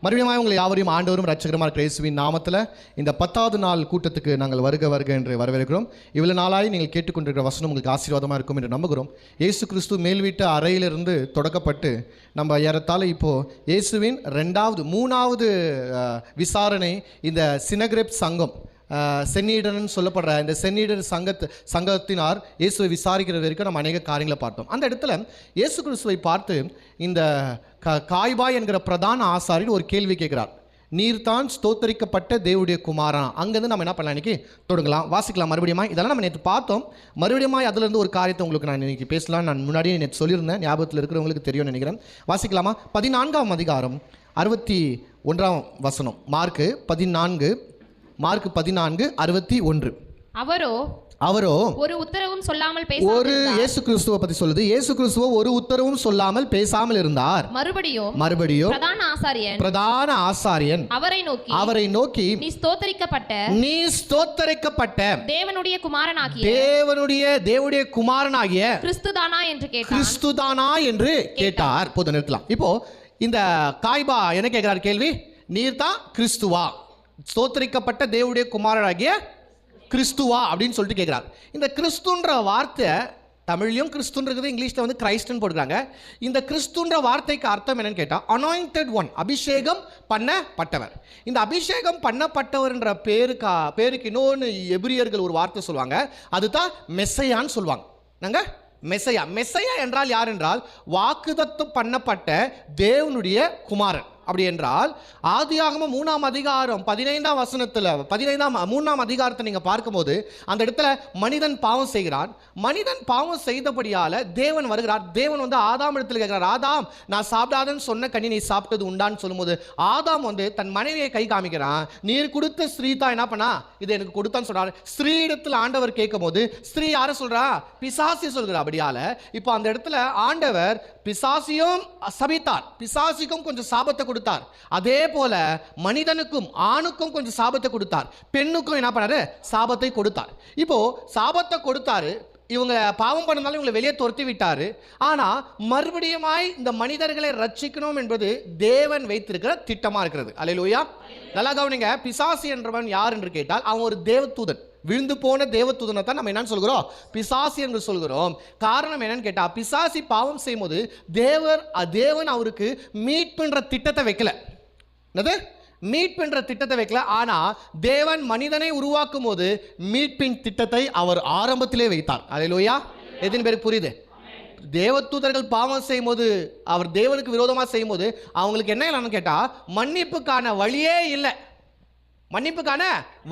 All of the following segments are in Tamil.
மறுபடியும் உங்களை யாவரையும் ஆண்டவரும் இரட்சகருமான இயேசுவின் நாமத்தில் இந்த 10வது நாள் கூட்டத்துக்கு நாங்கள் வருக என்று வரவேற்கிறோம். இவ்வளவு நாளாய் நீங்கள் கேட்டுக்கொண்டிருக்கிற வசனம் உங்களுக்கு ஆசீர்வாதமாக இருக்கும் என்று நம்புகிறோம். இயேசு கிறிஸ்து மேல் வீட்டு அறையிலிருந்து தொடக்கப்பட்டு நம்ம ஏறத்தாழ இப்போது இயேசுவின் 3வது விசாரணை இந்த சினகிரெப் சங்கம் சென்னீடர்னு சொல்லப்படுற இந்த சென்னீடர் சங்கத்தினார் இயேசுவை விசாரிக்கிற வரைக்கும் நம்ம அநேக காரியங்களை பார்த்தோம். அந்த இடத்துல இயேசு கிறிஸ்துவை பார்த்து இந்த காய்பாய் என்கிற பிரதான ஆசாரியர் ஒரு கேள்வி கேட்கிறார். நீர்தான் ஸ்தோத்தரிக்கப்பட்ட தேவனுடைய குமாரனா? அங்கேருந்து நம்ம என்ன பண்ணலாம், இன்னைக்கு தொடங்கலாம், வாசிக்கலாம். மறுபடியும் இதெல்லாம் நம்ம நேற்று பார்த்தோம். மறுபடியும் அதிலிருந்து ஒரு காரியத்தை உங்களுக்கு நான் இன்னைக்கு பேசலாம். நான் முன்னாடியே நேற்று சொல்லியிருந்தேன், ஞாபகத்தில் இருக்கிறவங்களுக்கு தெரியும்னு நினைக்கிறேன். வாசிக்கலாமா? 14ஆம் அதிகாரம் 61ஆம் வசனம். மார்க்கு 14:61. அவரோ ஒரு உத்தரவும் சொல்லாமல் இயேசு கிறிஸ்துவை பத்தி சொல்லுது. இயேசு கிறிஸ்துவ ஒரு உத்தரவும் சொல்லாமல் பேசாமல் இருந்தார். மறுபடியும் பிரதான ஆசாரியன் அவரை நோக்கி நீ ஸ்தோத்தரிக்கப்பட்ட தேவனுடைய குமாரனாகிய கிறிஸ்துதானா என்று கேட்டார். போது நிறுத்தலாம். இப்போ இந்த காய்பா என்ன கேட்கிறார் கேள்வி? நீர் தான் கிறிஸ்துவா, ஸ்தோத்தரிக்கப்பட்ட தேவனுடைய குமாரனாகிய கிறிஸ்துவா அப்படின்னு சொல்லிட்டு கேட்குறார். இந்த கிறிஸ்துன்ற வார்த்தை தமிழ்லையும் கிறிஸ்துன்றது, இங்கிலீஷில் வந்து கிரைஸ்ட்னு போட்டுக்கிறாங்க. இந்த கிறிஸ்துன்ற வார்த்தைக்கு அர்த்தம் என்னன்னு கேட்டால் அனாயிண்டட் ஒன், அபிஷேகம் பண்ணப்பட்டவர். இந்த அபிஷேகம் பண்ணப்பட்டவர்ன்ற பேருக்கு இன்னொன்று எபிரியர்கள் ஒரு வார்த்தை சொல்லுவாங்க, அதுதான் மெஸ்ஸையான்னு சொல்லுவாங்க. நாங்கள் மெஸ்ஸையா என்றால் யார் என்றால் வாக்குத்தத்தம் பண்ணப்பட்ட தேவனுடைய குமாரன். அப்படி என்றால் ஆதியாகமம் 3ஆம் அதிகாரம் 15ஆம் வசனத்தில் 3ஆம் அதிகாரத்தை நீங்கள் பார்க்கும்போது அந்த இடத்துல மனிதன் பாவம் செய்கிறான். மனிதன் பாவம் செய்தபடியால் தேவன் வருகிறார். தேவன் வந்து ஆதாம் இடத்துல கேட்கிறார், ஆதாம் நான் சாப்பிடாதன்னு சொன்ன கனி நீ சாப்பிட்டது உண்டான்னு சொல்லும்போது ஆதாம் வந்து தன் மனைவியை கை காமிக்கிறான். நீர் கொடுத்த ஸ்திரீ தான் என்ன பண்ணா இது எனக்கு கொடுத்தான்னு சொல்றாரு. ஸ்திரீ இடத்துல ஆண்டவர் கேட்கும் போது ஸ்திரீ யாரை சொல்றா? பிசாசி சொல்கிறா. அப்படியால இப்போ அந்த இடத்துல ஆண்டவர் பிசாசியும் சபித்தார், பிசாசிக்கும் கொஞ்சம் சாபத்தை கொடுத்தார். அதே போல மனிதனுக்கும் ஆணுக்கும் கொஞ்சம் சாபத்தை கொடுத்தார், பெண்ணுக்கும் என்ன பண்ணாரு? சாபத்தை கொடுத்தார். இப்போ சாபத்தை கொடுத்தாரு, இவங்க பாவம் பண்ணனால இவங்களை வெளியே துரத்தி விட்டாரு. ஆனா மறுபடியும் இந்த மனிதர்களை ரட்சிக்கணும் என்பது தேவன் வைத்திருக்கிற திட்டமா இருக்கிறது. அல்லேலூயா. நல்லா கவனிங்க. பிசாசி என்றவன் யார் என்று கேட்டால் அவன் ஒரு தேவதூதன். விழுந்து போன தேவதூதனை தான் நம்ம என்னன்னு சொல்கிறோம்? பிசாசி என்று சொல்கிறோம். காரணம் என்னன்னு கேட்டால் பிசாசி பாவம் செய்யும் போது தேவன் அவருக்கு மீட்புன்ற திட்டத்தை வைக்கல. என்னது? மீட்புன்ற திட்டத்தை வைக்கல. ஆனால் தேவன் மனிதனை உருவாக்கும் போது மீட்பின் திட்டத்தை அவர் ஆரம்பத்திலே வைத்தார். அல்லேலூயா. எத்தனை பேருக்கு புரியுது? தேவதூதர்கள் பாவம் செய்யும் போது, அவர் தேவனுக்கு விரோதமாக செய்யும் போது அவங்களுக்கு என்ன இல்லைன்னு கேட்டால் மன்னிப்புக்கான வழியே இல்லை. மன்னிப்புக்கான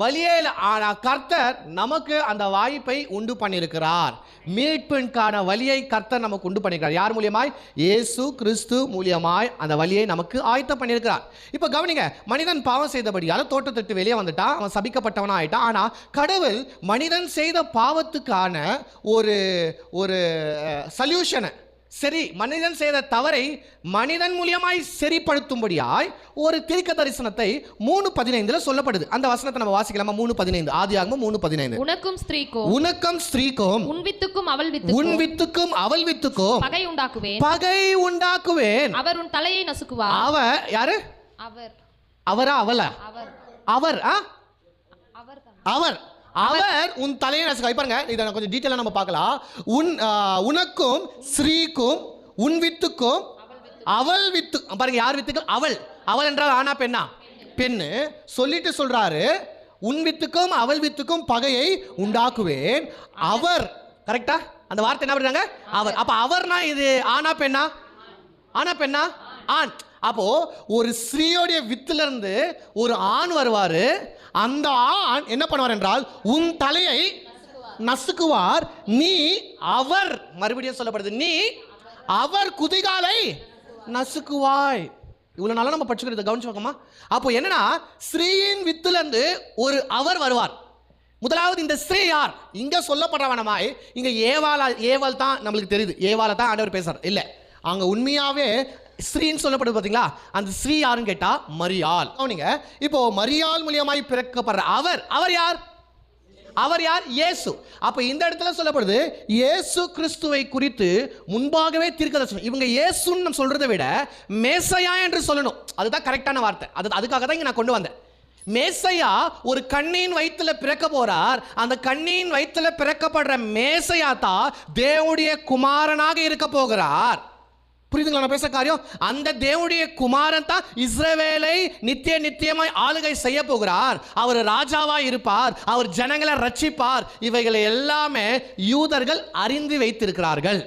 வழியே இல்லை. ஆனால் கர்த்தர் நமக்கு அந்த வாய்ப்பை உண்டு பண்ணியிருக்கிறார். மீட்பிற்கான வழியை கர்த்தர் நமக்கு உண்டு பண்ணியிருக்கிறார். யார் மூலியமாய்? இயேசு கிறிஸ்து மூலியமாய் அந்த வழியை நமக்கு ஆயத்தம் பண்ணியிருக்கிறார். இப்போ கவனிங்க, மனிதன் பாவம் செய்தபடியால் தோட்டத்திட்டு வெளியே வந்துட்டான், அவன் சபிக்கப்பட்டவனா ஆயிட்டான். ஆனால் கடவுள் மனிதன் செய்த பாவத்துக்கான ஒரு சொல்யூஷனை, சரி, மனிதன் செய்த தவறை மனிதன் மூலியமாய் சரிப்படுத்தும்படியாய் ஒரு தீர்க்க தரிசனத்தை 3:15 சொல்லப்படுது. அந்த வசனத்தை நம்ம வாசிக்கலாமா? 3:15. ஆதியாகமம் 3:15. உனக்கும் ஸ்திரீக்கும் உன் வித்துக்கும் அவள் வித்துக்கும் பகை உண்டாக்குவேன். அவர் உன் தலையை நசுக்குவார். அவர் யாரு? அவரா? அவளா? அவர் உன் தலையை நசுக்குவார். பாருங்க, இதை கொஞ்சம் டீட்டெயிலாக நம்ம பார்க்கலாம். உனக்கும் ஸ்ரீக்கும் உன் வித்துக்கும் அவள் வித்து. பாருங்க, யார் வித்துக்கும்? அவள் என்றால் ஆனா பெண்ணா? பெண்ணு. சொல்லிட்டு சொல்றாரு, உன் வித்துக்கும் அவள் வித்துக்கும் பகையை உண்டாக்குவேன். அவர், கரெக்டா? அந்த வார்த்தை என்ன பண்றாங்க? அவர். அப்ப அவர்னா இது ஆனா பெண்ணா? ஆண். அப்போ ஒரு ஸ்ரீயோடைய வித்துல இருந்து ஒரு ஆண் வருவாரு. அந்த ஆண் என்ன பண்ணுவார் என்றால் உன் தலையை நசுக்குவார். நீ அவர், மறுபடியும் சொல்லப்படுது, நீ அவர் குதிகாலை நசுக்குவாய். இவ்வளவு நாளா நம்ம படிச்சுக்கிறது கவனிச்சு பார்க்கமா? அப்போ என்னன்னா, ஸ்ரீயின் வித்துல இருந்து ஒரு அவர் வருவார். முதலாவது இந்த ஸ்ரீ யார்? இங்க சொல்லப்படுறவனமாய் இங்க ஏவாள் தான் நம்மளுக்கு தெரியுது. ஏவாளை தான் ஆண்டவர் பேசுறார். இல்ல, அங்க உண்மையாவே ஸ்ரீன்னு சொல்லப்படுது. பார்த்தீங்களா? அந்த ஸ்ரீ யாருன்னு கேட்டா மரியாள். நீங்க இப்போ மரியாள் மூலியமாய் பிறக்கப்படுற அவர் யார்? அவர் யார்? இயேசு. அப்ப இந்த இடத்துல சொல்லப்படுது இயேசு கிறிஸ்துவை குறித்து முன்பாகவே தீர்க்கதரிசனம். இவங்க இயேசுன்னு நம்ம சொல்றதை விட மேசையா என்று சொல்லணும். அதுதான் கரெக்டான வார்த்தை. அதுக்காக தான் இங்க நான் கொண்டு வந்தேன். மேசையா ஒரு கண்ணின் வயிற்றுல பிறக்க போறார். அந்த கண்ணின் வயிற்றுல பிறக்கப்படுற மேசையா தான் தேவனுடைய குமாரனாக இருக்க போகிறார். புரியுதுங்களா நான் பேச காரியம்? அந்த தேவனுடைய குமாரன் தான் இஸ்ரவேலை நித்தியமாய் ஆளுகை செய்ய போகிறார். அவர் ராஜாவாய் இருப்பார். அவர் ஜனங்களை ரட்சிப்பார். இவைகளை எல்லாமே யூதர்கள் அறிந்து வைத்திருக்கிறார்கள்.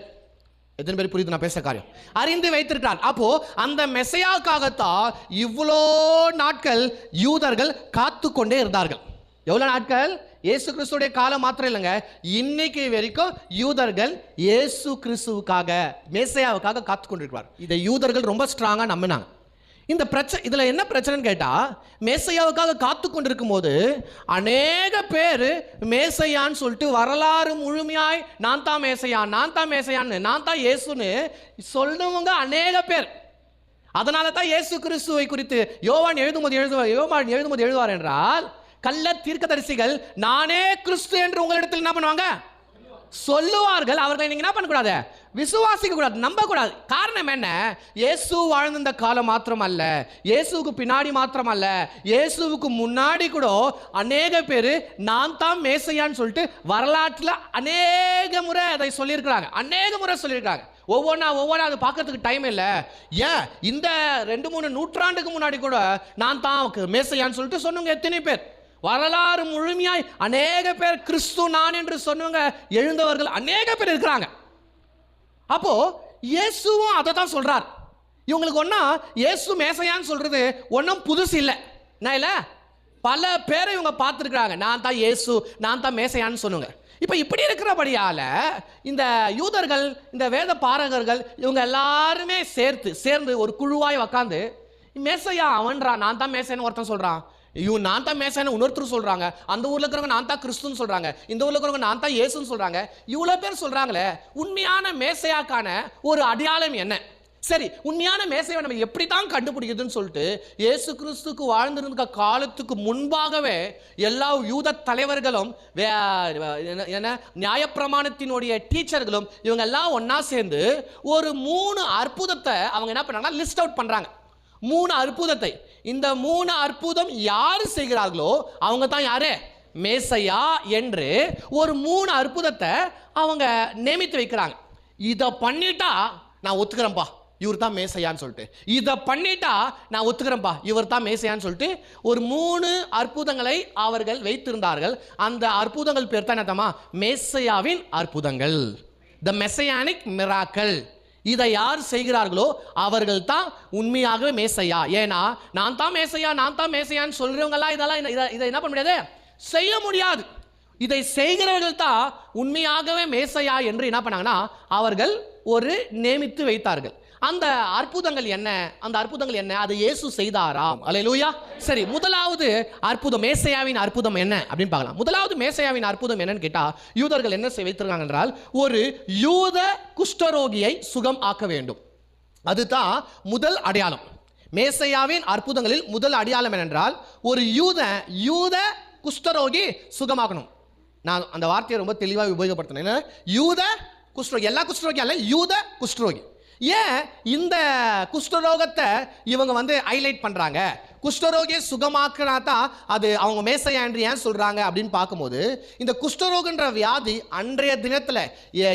எத்தனை பேர் புரியுது நான் பேச காரியம்? அறிந்து வைத்திருக்கிறார். அப்போ அந்த மெசையாக்காகத்தான் இவ்வளோ நாட்கள் யூதர்கள் காத்து கொண்டே இருந்தார்கள். எவ்வளோ நாட்கள்? இயேசு கிறிஸ்துடைய காலம் மாத்திரம் இல்லைங்க, இன்னைக்கு வரைக்கும் யூதர்கள் இயேசு கிறிஸ்துவுக்காக மேசையாவுக்காக காத்து கொண்டிருக்கிறார். இதை யூதர்கள் ரொம்ப ஸ்ட்ராங்கா நம்பினாங்க. இந்த பிரச்சனை இதுல என்ன பிரச்சனைன்னு கேட்டா, மேசையாவுக்காக காத்து கொண்டிருக்கும் போது அநேக பேர் மேசையான்னு சொல்லிட்டு வரலாறு முழுமையாய் நான் தான் மேசையான், நான் தான் மேசையான்னு, நான் தான் இயேசுன்னு சொல்லுவங்க அநேக பேர். அதனால தான் இயேசு கிறிஸ்துவை குறித்து யோவான் எழுதும்போது எழுதுவார் என்றால், கள்ள தீர்க்கதரிசிகள் நானே கிறிஸ்து என்று உங்களிடத்தில் என்ன பண்ணுவாங்க? சொல்லுவார்கள். அவர்களை நீங்க என்ன பண்ணக்கூடாது? விசுவாசிக்க கூடாது, நம்ப கூடாது. காரணம் என்ன? இயேசு வாழ்ந்த காலம் மாத்திரம் அல்ல, இயேசுவுக்கு பின்னாடி மாத்திரம் அல்ல, இயேசுவுக்கு முன்னாடி கூட அநேக பேர் நான் தான் மேசையான்னு சொல்லிட்டு வரலாற்றில் அநேக முறை அதை சொல்லியிருக்கிறாங்க. அநேக முறை சொல்லியிருக்காங்க. ஒவ்வொன்றா அது பார்க்கறதுக்கு டைம் இல்லை. ஏன் இந்த 2-3 நூற்றாண்டுக்கு முன்னாடி கூட நான் தான் மேசையான்னு சொல்லிட்டு சொன்னவங்க எத்தனை பேர்? வரலாறு முழுமையாய் அநேக பேர் கிறிஸ்து நான் என்று சொன்னவங்க எழுந்தவர்கள் அநேக பேர் இருக்கிறாங்க. அப்போ இயேசுவும் அதை தான் சொல்றார். இவங்களுக்கு ஒன்னா இயேசு மேசையான்னு சொல்றது ஒன்றும் புதுசு இல்லை. நான் இல்லை, பல பேரை இவங்க பார்த்துருக்குறாங்க. நான் தான் இயேசு, நான் தான் மேசையான்னு சொன்னவங்க. இப்போ இப்படி இருக்கிறபடியால இந்த யூதர்கள், இந்த வேத பாரகர்கள், இவங்க எல்லாருமே சேர்ந்து ஒரு குழுவாய் உக்காந்து மேசையா அவன்றான், நான் தான் மேசைன்னு ஒருத்தன் சொல்றான், இவன் நான் தான் மேசைன்னு இன்னொருத்தர் சொல்றாங்க, அந்த ஊர்ல இருக்கிறவங்க நான் தான் கிறிஸ்துன்னு சொல்றாங்க, இந்த ஊர்ல இருக்கிறவங்க நான் தான் இயேசுன்னு சொல்றாங்க. இவ்வளவு பேர் சொல்றாங்களே, உண்மையான மேசையாக்கான ஒரு அடையாளம் என்ன? சரி, உண்மையான மேசையை நம்ம எப்படி தான் கண்டுபிடிக்குதுன்னு சொல்லிட்டு இயேசு கிறிஸ்துக்கு வாழ்ந்திருந்த காலத்துக்கு முன்பாகவே எல்லா யூத தலைவர்களும் நியாயப்பிரமாணத்தினுடைய டீச்சர்களும் இவங்க எல்லாம் ஒன்னா சேர்ந்து ஒரு 3 அற்புதத்தை அவங்க என்ன பண்ணாங்கன்னா லிஸ்ட் அவுட் பண்றாங்க. 3 அற்புதத்தை. இந்த 3 அற்புதம் யாரு செய்கிறார்களோ அவங்க தான் யாரு? மேசையா என்று ஒரு 3 அற்புதத்தை அவங்க நியமித்து வைக்கிறாங்க. இதை பண்ணிட்டா நான் ஒத்துக்கிறேன்ப்பா, இவர் தான் மேசையான்னு சொல்லிட்டு. இதை பண்ணிட்டா நான் ஒத்துக்கிறேன்ப்பா, இவர் தான் மேசையான்னு சொல்லிட்டு ஒரு 3 அற்புதங்களை அவர்கள் வைத்திருந்தார்கள். அந்த அற்புதங்கள் பேர் தான் என்னமா? மேசையாவின் அற்புதங்கள், த மெசையானிக் மிராக்கிள். இதை யார் செய்கிறார்களோ அவர்கள் தான் உண்மையாகவே மேசையா. ஏன்னா நான் தான் மேசையா, நான் தான் மேசையான்னு சொல்றவங்கலாம் இதை என்ன பண்ண முடியாது? செய்ய முடியாது. இதை செய்கிறவர்கள் தான் உண்மையாகவே மேசையா என்று என்ன பண்ணாங்கன்னா அவர்கள் ஒரு நியமித்து வைத்தார்கள். அந்த அற்புதங்கள் என்ன? அந்த அற்புதங்கள் என்ன? அதை இயேசு செய்தாராம். அல்லேலூயா. சரி, முதலாவது அற்புதம், மேசையாவின் அற்புதம் என்ன அப்படின்னு பார்க்கலாம். முதலாவது மேசையாவின் அற்புதம் என்னன்னு கேட்டா, யூதர்கள் என்ன வைத்திருக்காங்க என்றால், ஒரு யூத குஷ்டரோகியை சுகம் ஆக்க வேண்டும். அதுதான் முதல் அடையாளம். மேசையாவின் அற்புதங்களில் முதல் அடையாளம் என்னென்றால், ஒரு யூத குஷ்டரோகி சுகமாக்கணும். நான் அந்த வார்த்தையை ரொம்ப தெளிவாக உபயோகப்படுத்தினேன். யூத குஷ்டரோகி, எல்லா குஷ்டரோகி அல்ல, யூத குஷ்டரோகி. ஏன் இந்த குஷ்டரோகத்தை இவங்க ஹைலைட் பண்றாங்க? குஷ்டரோகியை சுகமாக்குனா தான் அது அவங்க மேசையா என்று ஏன் சொல்றாங்க அப்படின்னு பார்க்கும்போது, இந்த குஷ்டரோகன்ற வியாதி அன்றைய தினத்தில்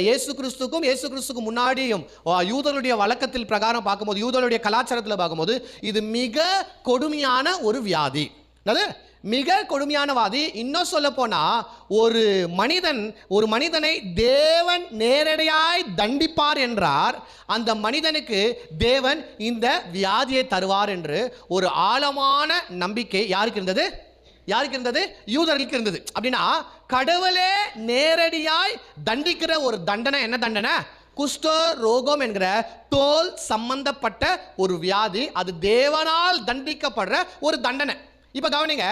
இயேசு கிறிஸ்துக்கு முன்னாடியும் யூதருடைய வழக்கத்தில் பிரகாரம் பார்க்கும்போது, யூதருடைய கலாச்சாரத்தில் பார்க்கும்போது இது மிக கொடுமையான ஒரு வியாதி. அது மிக கொடுமையான வாதி. இன்னும் சொல்ல போனா ஒரு மனிதனை தேவன் நேரடியாய் தண்டிப்பார் என்றார், அந்த மனிதனுக்கு தேவன் இந்த வியாதியை தருவார் என்று ஒரு ஆழமான நம்பிக்கை யாருக்கு இருந்தது? யூதர்களுக்கு இருந்தது. அப்படின்னா கடவுளே நேரடியாய் தண்டிக்கிற ஒரு தண்டனை. என்ன தண்டனை? குஷ்ட ரோகம் என்கிற தோல் சம்பந்தப்பட்ட ஒரு வியாதி. அது தேவனால் தண்டிக்கப்படுற ஒரு தண்டனை. இப்ப கவனிங்க,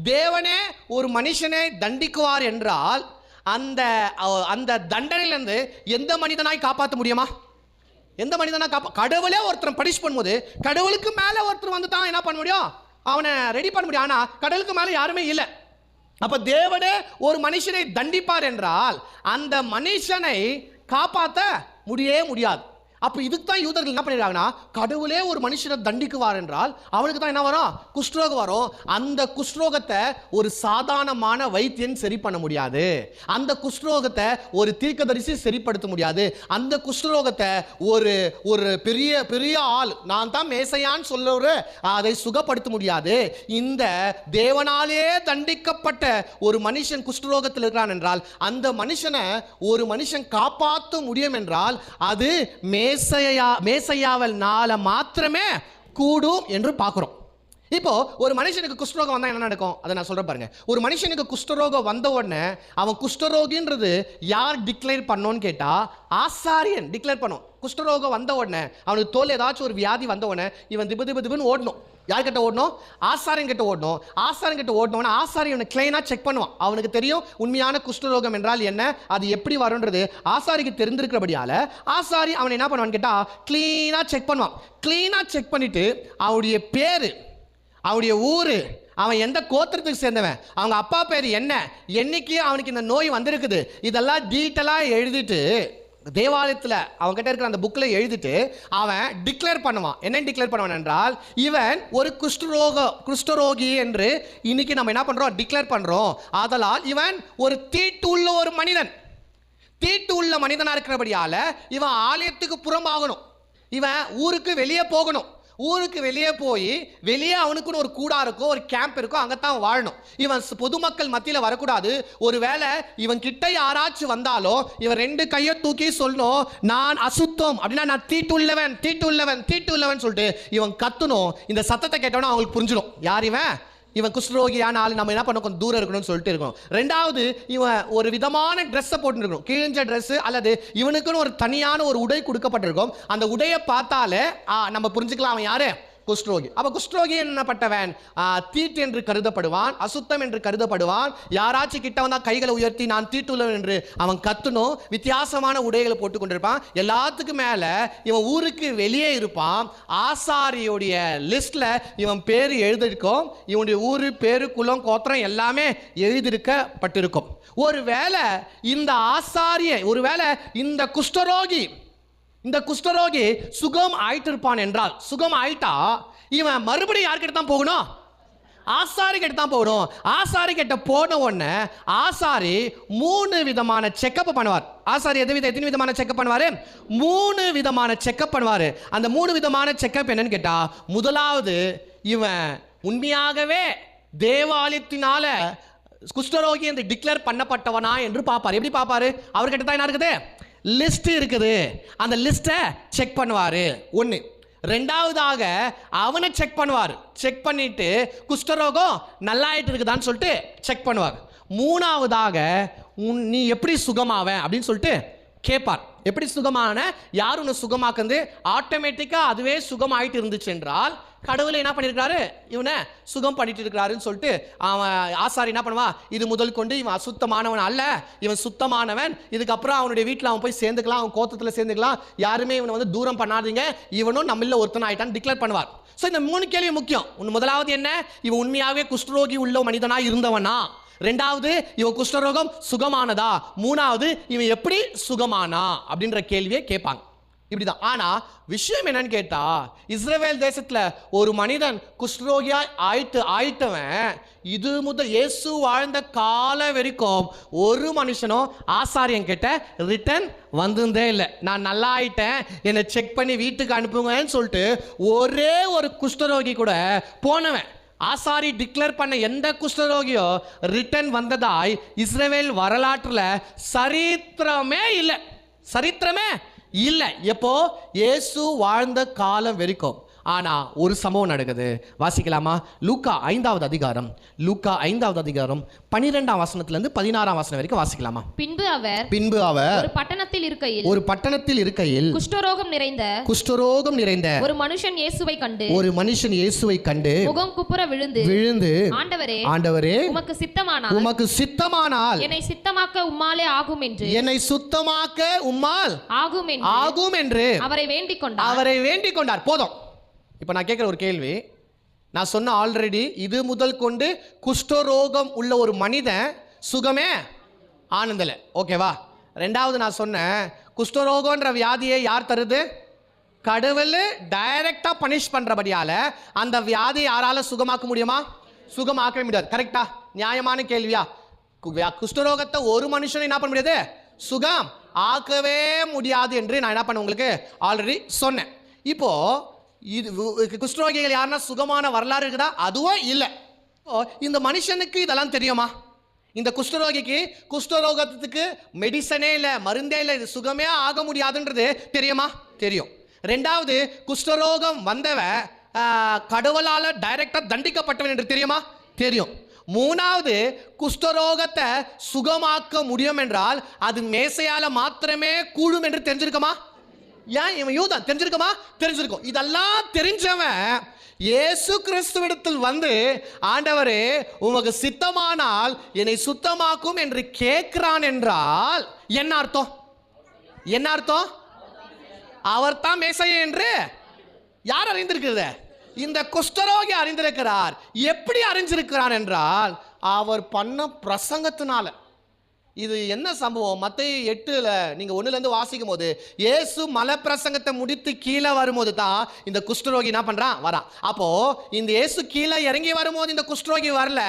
தேவனே ஒரு மனுஷனை தண்டிக்குவார் என்றால் அந்த தண்டனையிலிருந்து எந்த மனிதனாய் காப்பாற்ற முடியுமா? எந்த மனிதனாய் கடவுளே ஒருத்தர் பனிஷ் பண்ணும்போது, கடவுளுக்கு மேல ஒருத்தர் தான் என்ன பண்ண முடியும்? அவனை ரெடி பண்ண முடியும். ஆனா கடவுளுக்கு மேல யாருமே இல்லை. அப்ப தேவனே ஒரு மனுஷனை தண்டிப்பார் என்றால் அந்த மனுஷனை காப்பாற்ற முடியாது. அப்போ இதுக்கு தான் யூதர்கள் என்ன பண்ணிடுறாங்கன்னா, கடவுளே ஒரு மனுஷனை தண்டிக்குவார் என்றால் அவனுக்கு தான் என்ன வரும்? குஷ்டரோகம் வரும். அந்த குஷ்டரோகத்தை ஒரு சாதாரணமான வைத்தியன் சரி பண்ண முடியாது. அந்த குஷ்டரோகத்தை ஒரு தீர்க்கதரிசி சரிப்படுத்த முடியாது. அந்த குஷ்டரோகத்தை ஒரு ஒரு பெரிய பெரிய ஆள், நான் தான் மேசையான்னு சொல்லுற, அதை சுகப்படுத்த முடியாது. இந்த தேவனாலே தண்டிக்கப்பட்ட ஒரு மனுஷன் குஷ்டரோகத்தில் இருக்கிறான் என்றால் அந்த மனுஷனை ஒரு மனுஷன் காப்பாற்ற முடியும் என்றால் அது மேசையாவல்னால மாத்திரமே கூடும் என்று பார்க்கிறோம். இப்போ ஒரு மனுஷனுக்கு குஷ்டரோகம் வந்தா என்ன நடக்கும் அதை நான் சொல்றேன் பாருங்க. ஒரு மனுஷனுக்கு குஷ்டரோகம் வந்த உடனே அவன் குஷ்டரோகின்றது யார் டிக்ளேர் பண்ணோன்னு கேட்டா ஆசாரியன் டிக்ளேர் பண்ணும். குஷ்டரோகம் வந்த உடனே அவனுக்கு தோல் ஏதாச்சும் ஒரு வியாதி வந்த உடனே இவன் திபுன்னு ஓடணும். யார்கிட்ட ஓடணும்? ஆசாரியன் கிட்ட ஓடணும். ஆசாரியன் கிட்ட ஓடணும்னா ஆசாரியனை கிளைனா செக் பண்ணுவான். அவனுக்கு தெரியும் உண்மையான குஷ்டரோகம் என்றால் என்ன, அது எப்படி வரும்ன்றது ஆசாரிக்கு தெரிந்திருக்கிறபடியால ஆசாரி அவன் என்ன பண்ணுவான்னு கேட்டா கிளீனா செக் பண்ணுவான். கிளீனா செக் பண்ணிட்டு அவனுடைய பேரு, அவனுடைய ஊரு, அவன் எந்த கோத்திரத்துக்கு சேர்ந்தவன், அவங்க அப்பா பேர் என்ன, என்னைக்கு அவனுக்கு இந்த நோய் வந்திருக்குது, இதெல்லாம் டீட்டெயிலாக எழுதிட்டு தேவாலயத்தில் அவன்கிட்ட இருக்கிற அந்த புக்கில் எழுதிட்டு அவன் டிக்ளேர் பண்ணுவான். என்ன டிக்ளேர் பண்ணுவான் என்றால் இவன் ஒரு குஷ்டரோகி என்று இன்னைக்கு நம்ம என்ன பண்ணுறோம்? டிக்ளேர் பண்ணுறோம். ஆதலால் இவன் ஒரு தீட்டு உள்ள ஒரு மனிதன், தீட்டு உள்ள மனிதனாக இருக்கிறபடியால இவன் ஆலயத்துக்கு புறம்பாகணும். இவன் ஊருக்கு வெளியே போகணும். ஊருக்கு வெளியே போய் வெளியே அவனுக்குன்னு ஒரு கூடா இருக்கும், ஒரு கேம்ப் இருக்கும், அங்கத்தான் வாழணும். இவன் பொதுமக்கள் மத்தியில் வரக்கூடாது. ஒருவேளை இவன் கிட்ட யாராச்சும் வந்தாலோ இவன் 2 கையை தூக்கி சொல்லணும், நான் அசுத்தம் அப்படின்னா நான் தீட்டுள்ளவன் சொல்லிட்டு இவன் கத்தணும். இந்த சத்தத்தை கேட்டவனா அவங்களுக்கு புரிஞ்சிடும் யார் இவன். இவன் குஷ்டரோகியான ஆள், நம்ம என்ன பண்ண கொஞ்சம் தூரம் இருக்கணும்னு சொல்லிட்டு இருக்கணும். ரெண்டாவது, இவன் ஒரு விதமான ட்ரெஸ்ஸை போட்டுருக்கணும், கிழிஞ்ச ட்ரெஸ், அல்லது இவனுக்குன்னு ஒரு தனியான ஒரு உடை கொடுக்கப்பட்டிருக்கும். அந்த உடையை பார்த்தாலே நம்ம புரிஞ்சுக்கலாம் அவன் யாரு? குஷ்டரோகி. அப்ப குஷ்டரோகி என்னப்பட்டவன்? தீட்டு என்று கருதப்படுவான், அசுத்தம் என்று கருதப்படுவான். யாராச்சும் கிட்ட வந்தா கைகளை உயர்த்தி நான் தீட்டுள்ளவன் என்று அவன் கத்தணும். வித்தியாசமான உடைகளை போட்டு கொண்டிருப்பான். எல்லாத்துக்கும் மேல இவன் ஊருக்கு வெளியே இருப்பான். ஆசாரியுடைய லிஸ்ட்ல இவன் பேர் எழுதிருக்கும். இவனுடைய ஊரு, பேரு, குலம், கோத்திரம் எல்லாமே எழுதியிருக்கப்பட்டிருக்கும். ஒருவேளை இந்த ஆசாரிய, ஒருவேளை இந்த குஷ்டரோகி சுகம் ஆயிட்டு இருப்பான் என்றால், சுகம் ஆயிட்டா இவன் மறுபடியும் யார்கிட்ட தான் போகணும்? ஆசாரி கிட்ட தான் போகணும். ஆசாரி கிட்ட போன உடனே ஆசாரி 3 விதமான செக்கப் பண்ணுவார். ஆசாரி எத்தனை விதமான செக்கப் பண்ணுவாரு? 3 விதமான செக்கப் பண்ணுவாரு. அந்த 3 விதமான செக்கப் என்னன்னு கேட்டா, முதலாவது இவன் உண்மையாகவே தேவாலயத்தினால குஷ்டரோகி என்று டிக்ளேர் பண்ணப்பட்டவனா என்று பார்ப்பார். எப்படி பார்ப்பாரு? அவர்கிட்ட தான் என்ன இருக்குது? லிஸ்ட் இருக்குது. அந்த லிஸ்ட்டை செக் பண்ணுவார். 1. ரெண்டாவதாக அவனை செக் பண்ணுவார். செக் பண்ணிட்டு குஷ்டரோகம் நல்லாயிட்டு இருக்குதான்னு சொல்லிட்டு செக் பண்ணுவார். 3ஆவதாக நீ எப்படி சுகமாவ அப்படின்னு சொல்லிட்டு கேட்பார். எப்படி சுகமான, யார் உன்னை சுகமாக்குறது? ஆட்டோமேட்டிக்காக அதுவே சுகமாயிட்டு இருந்துச்சு என்றால் கடவுளை என்ன பண்ணியிருக்காரு? இவனை சுகம் பண்ணிட்டு இருக்கிறாருன்னு சொல்லிட்டு அவன் ஆசாரி என்ன பண்ணுவான்? இது முதல் கொண்டு இவன் அசுத்தமானவன் அல்ல, இவன் சுத்தமானவன், இதுக்கப்புறம் அவனுடைய வீட்டில் அவன் போய் சேர்ந்துக்கலாம், அவன் கோத்தத்தில் சேர்ந்துக்கலாம், யாருமே இவனை வந்து தூரம் பண்ணாதீங்க, இவனும் நம்மள ஒருத்தன் ஆயிட்டான்னு டிக்ளேர் பண்ணுவார். ஸோ இந்த 3 கேள்வி முக்கியம். முதலாவது என்ன? இவன் உண்மையாகவே குஷ்டரோகி உள்ள மனிதனாக இருந்தவனா? ரெண்டாவது, இவன் குஷ்டரோகம் சுகமானதா? 3ஆவது, இவன் எப்படி சுகமானா அப்படின்ற கேள்வியை கேட்பாங்க. இப்படிதான். ஆனா விஷயம் என்னன்னு கேட்டா, இஸ்ரவேல் தேசத்துல ஒரு மனிதன் குஷ்டரோகியா ஆயிட்டவன் இது முதல் இயேசு வாழ்ந்த கால வரைக்கும் ஒரு மனுஷனும் ஆசாரியன் கிட்ட ரிட்டர்ன் வந்ததே இல்லை. நான் நல்லா ஆயிட்டேன், என்னை செக் பண்ணி வீட்டுக்கு அனுப்புங்கன்னு சொல்லிட்டு ஒரே ஒரு குஷ்டரோகி கூட போனவன், ஆசாரி டிக்ளேர் பண்ண எந்த குஷ்டரோகியோ ரிட்டர்ன் வந்ததாய் இஸ்ரவேல் வரலாற்றுல சரித்திரமே இல்லை. எப்போ? இயேசு வாழ்ந்த காலம் வரைக்கும். ஆனா ஒரு சம்பவம் நடக்குது. வாசிக்கலாமா? லூக்கா 5வது அதிகாரம் 12ஆம் வசனத்திலிருந்து 16ஆம் வசனம் வரைக்கும் வாசிக்கலாமா? பின்பு அவர் ஒரு பட்டணத்தில் இருக்கையில் குஷ்டரோகம் நிறைந்த ஒரு மனுஷன் இயேசுவை கண்டு முகம் குப்புற விழுந்து ஆண்டவரே உமக்கு சித்தமானால் என்னை சுத்தமாக்க உம்மால் ஆகும் என்று அவரை வேண்டிக் கொண்டார். போதும். இப்போ நான் கேட்குற ஒரு கேள்வி, நான் சொன்ன ஆல்ரெடி, இது முதல் கொண்டு குஷ்டரோகம் உள்ள ஒரு மனிதன் சுகமே ஆனந்தல. ஓகேவா? ரெண்டாவது நான் சொன்னேன், குஷ்டரோகன்ற வியாதியை யார் தருது? கடவுள் டைரக்டா பனிஷ் பண்றபடியால அந்த வியாதியை யாரால சுகமாக்க முடியுமா? சுகமாக்கவே முடியாது. கரெக்டா? நியாயமான கேள்வியா? குஷ்டரோகத்தை ஒரு மனுஷனை என்ன பண்ண முடியாது? சுகம் ஆக்கவே முடியாது என்று நான் என்ன பண்ண உங்களுக்கு ஆல்ரெடி சொன்னேன். இப்போ இது குஷ்டரோகிகள் யாருன்னா சுகமான வரலாறு இருக்குதா? அதுவும் இல்லை. இந்த மனுஷனுக்கு இதெல்லாம் தெரியுமா? இந்த குஷ்டரோகிக்கு குஷ்டரோகத்துக்கு மெடிசனே இல்லை, மருந்தே இல்லை, இது சுகமே ஆக முடியாதுன்றது தெரியுமா? தெரியும். ரெண்டாவது, குஷ்டரோகம் வந்தவ கடவுளால டைரக்டா தண்டிக்கப்பட்டவன் என்று தெரியுமா? தெரியும். மூணாவது, குஷ்டரோகத்தை சுகமாக்க முடியும் என்றால் அது மேசையால மாத்திரமே கூடும் என்று தெரிஞ்சிருக்குமா? ஏன் இவன் யூதன் தெரிஞ்சிருக்குமா? தெரிஞ்சிருக்கும். இதெல்லாம் தெரிஞ்சவன் இயேசு கிறிஸ்துவிடத்தில் வந்து, ஆண்டவரே உமக்கு சித்தமானால் என்னை சுத்தமாக்கும் என்று கேட்கிறான் என்றால் என்ன அர்த்தம்? என்ன அர்த்தம்? அவர் தான் மேசையா என்று யார் அறிந்திருக்கிறது? இந்த குஷ்டரோகி அறிந்திருக்கிறார். எப்படி அறிஞ்சிருக்கிறார் என்றால் அவர் பண்ண பிரசங்கத்தினால. இது என்ன சம்பவம்? மத்தேயு 8ல நீங்க 1லேருந்து வாசிக்கும் போது இயேசு மலை பிரசங்கத்தை முடித்து கீழே வரும்போது தான் இந்த குஷ்டரோகி என்ன பண்றான்? வரான். அப்போ இந்த இயேசு கீழே இறங்கி வரும்போது இந்த குஷ்டரோகி வரல.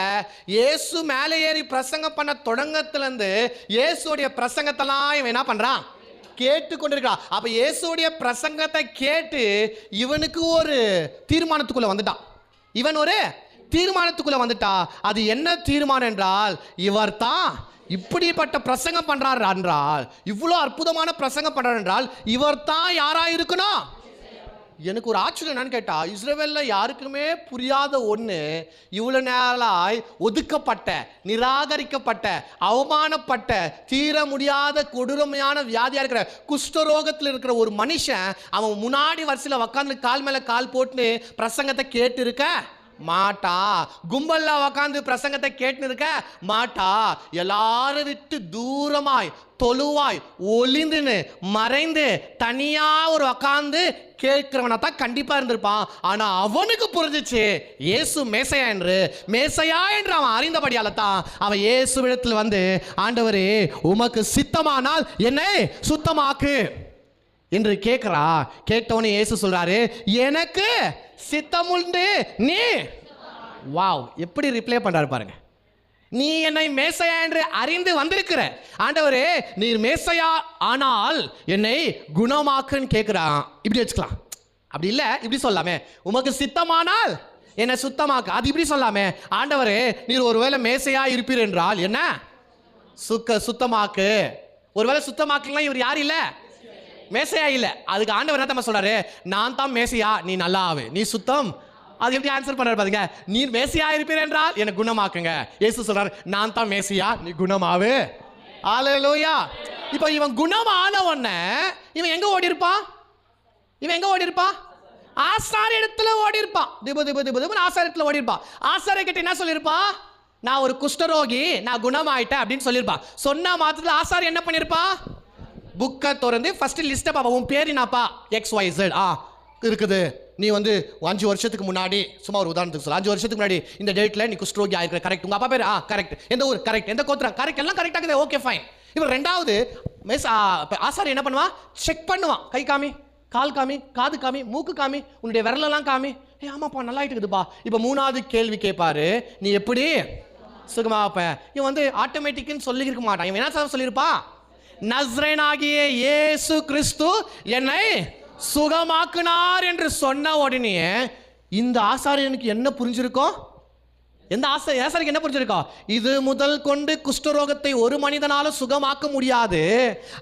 இயேசு மேலே ஏறி பிரசங்கம் பண்ண தொடங்கத்திலிருந்து இயேசுடைய பிரசங்கத்தெல்லாம் இவன் என்ன பண்றான்? கேட்டு கொண்டிருக்கிறான். அப்ப இயேசுடைய பிரசங்கத்தை கேட்டு இவனுக்கு ஒரு தீர்மானத்துக்குள்ள வந்துட்டான். இவன் ஒரு தீர்மானத்துக்குள்ள வந்துட்டா. அது என்ன தீர்மானம் என்றால், இவர் தான் இப்படிப்பட்ட பிரசங்கம் பண்றார் என்றால், இவ்வளோ அற்புதமான பிரசங்கம் பண்றார் என்றால் இவர் தான் யாரா இருக்கணும்? எனக்கு ஒரு ஆச்சரியம் என்னன்னு கேட்டா, இஸ்ரவேல்ல யாருக்குமே புரியாத ஒன்று, இவ்வளவு நேரலாய் ஒதுக்கப்பட்ட, நிராகரிக்கப்பட்ட, அவமானப்பட்ட, தீர முடியாத கொடூரமையான வியாதியா இருக்கிற குஷ்டரோகத்தில் இருக்கிற ஒரு மனுஷன் அவன் முன்னாடி வரிசையில் உக்காந்து கால் மேல கால் போட்டு பிரசங்கத்தை கேட்டு இருக்க மாட்டா. கும்பல்ல உக்காந்து பிரசங்கத்தை கேட்டு இருக்க மாட்டா. எல்லாரும் விட்டு தூரமாய் தொழுவாய் ஒளிந்துன்னு மறைந்து தனியா ஒரு உக்காந்து கேட்கிறவனா தான் கண்டிப்பா இருந்திருப்பான். ஆனா அவனுக்கு புரிஞ்சிச்சு இயேசு மேசையா என்று அவன் அறிந்தபடியால தான் அவன் இயேசுவிடத்தில் வந்து, ஆண்டவரே உமக்கு சித்தமானால் என்னை சுத்தமாக்கு என்று கேட்கிறா. கேட்டவனே இயேசு சொல்றாரு, எனக்கு சித்தம் உண்டு, நீ வாவ் எப்படி ரிப்ளை பண்றாரு பாருங்க. நீ என்னை மேசையா என்று அறிந்து வந்திருக்கிற, ஆண்டவரே நீர் மேசையா ஆனால் என்னை குணமாக்குன்னு கேட்கிறான். இப்படி வச்சுக்கலாம். அப்படி இல்லை, இப்படி சொல்லாமே, உமக்கு சித்தமானால் என்னை சுத்தமாக்கு. அது இப்படி சொல்லாமே, ஆண்டவரே நீர் ஒருவேளை மேசையா இருப்பீர் என்றால் என்ன சுத்தமாக்கு. ஒருவேளை சுத்தமாக்கலாம் இவர் யார் இல்லை? மேசையா இல்லை. அதுக்கு ஆண்டவர் என்ன சொல்றாரு? நான் தான் மேசையா, நீ நல்லா ஆகு, நீ சுத்தம். அது எப்படி ஆன்சர் பண்றாரு பாருங்க. நீ மேசையா இருப்பீர் என்றால் என்னை குணமாக்குங்க. இயேசு சொல்றாரு, நான் தான் மேசையா, நீ குணமாவு. ஹல்லேலூயா. இப்போ இவன் குணமான உடனே இவன் எங்க ஓடி இருப்பான்? இவன் எங்க ஓடி இருப்பான்? ஆசாரிய இடத்துல ஓடி இருப்பான். ஆசாரிய இடத்துல ஓடி இருப்பான். ஆசாரிய கிட்ட என்ன சொல்லியிருப்பான்? நான் ஒரு குஷ்டரோகி, நான் குணமாயிட்டேன் அப்படின்னு சொல்லியிருப்பான். சொன்ன மாத்திரத்தில் ஆசாரி என்ன பண்ணியிருப்பான்? புக்கை திறந்து ஃபர்ஸ்ட் லிஸ்ட்டை பாப்பா. உன் பேர் என்னப்பா? XYZ. இருக்குது. நீ வந்து 5 வருஷத்துக்கு முன்னாடி, சும்மா ஒரு உதாரணத்துக்கு சொல்ல, 5 வருஷத்துக்கு முன்னாடி இந்த டேட்ல நீ குஷ்டரோகி ஆயிருக்கிற. கரெக்ட். உங்க அப்பா பேர்? கரெக்ட். எந்த ஊர்? கரெக்ட். எந்த கோத்திரம்? கரெக்ட். எல்லாம் கரெக்டாக இருக்குது. Okay fine. இப்போ ரெண்டாவது ஆசாரி என்ன பண்ணுவான்? செக் பண்ணுவான். கை காமி, கால் காமி, காது காமி, மூக்கு காமி, உன்னுடைய விரலெல்லாம் காமி. ஆமாப்பா நல்லா இருக்குதுப்பா. இப்போ மூணாவது கேள்வி கேட்பாரு, நீ எப்படி சுகமா வைப்ப? இவன் வந்து ஆட்டோமேட்டிக்னு சொல்லியிருக்க மாட்டான். இவன் என்ன சொல்லியிருப்பான்? நஸ்ரேனாகிய இயேசு கிறிஸ்து என்னை சுகமாக்குனார் என்று சொன்ன உடனே இந்த ஆசாரியனுக்கு என்ன புரிஞ்சிருக்கோம்? எந்த ஆசாரியனுக்கு என்ன புரிஞ்சிருக்கோம்? இது முதல் கொண்டு குஷ்டரோகத்தை ஒரு மனிதனால சுகமாக்க முடியாது.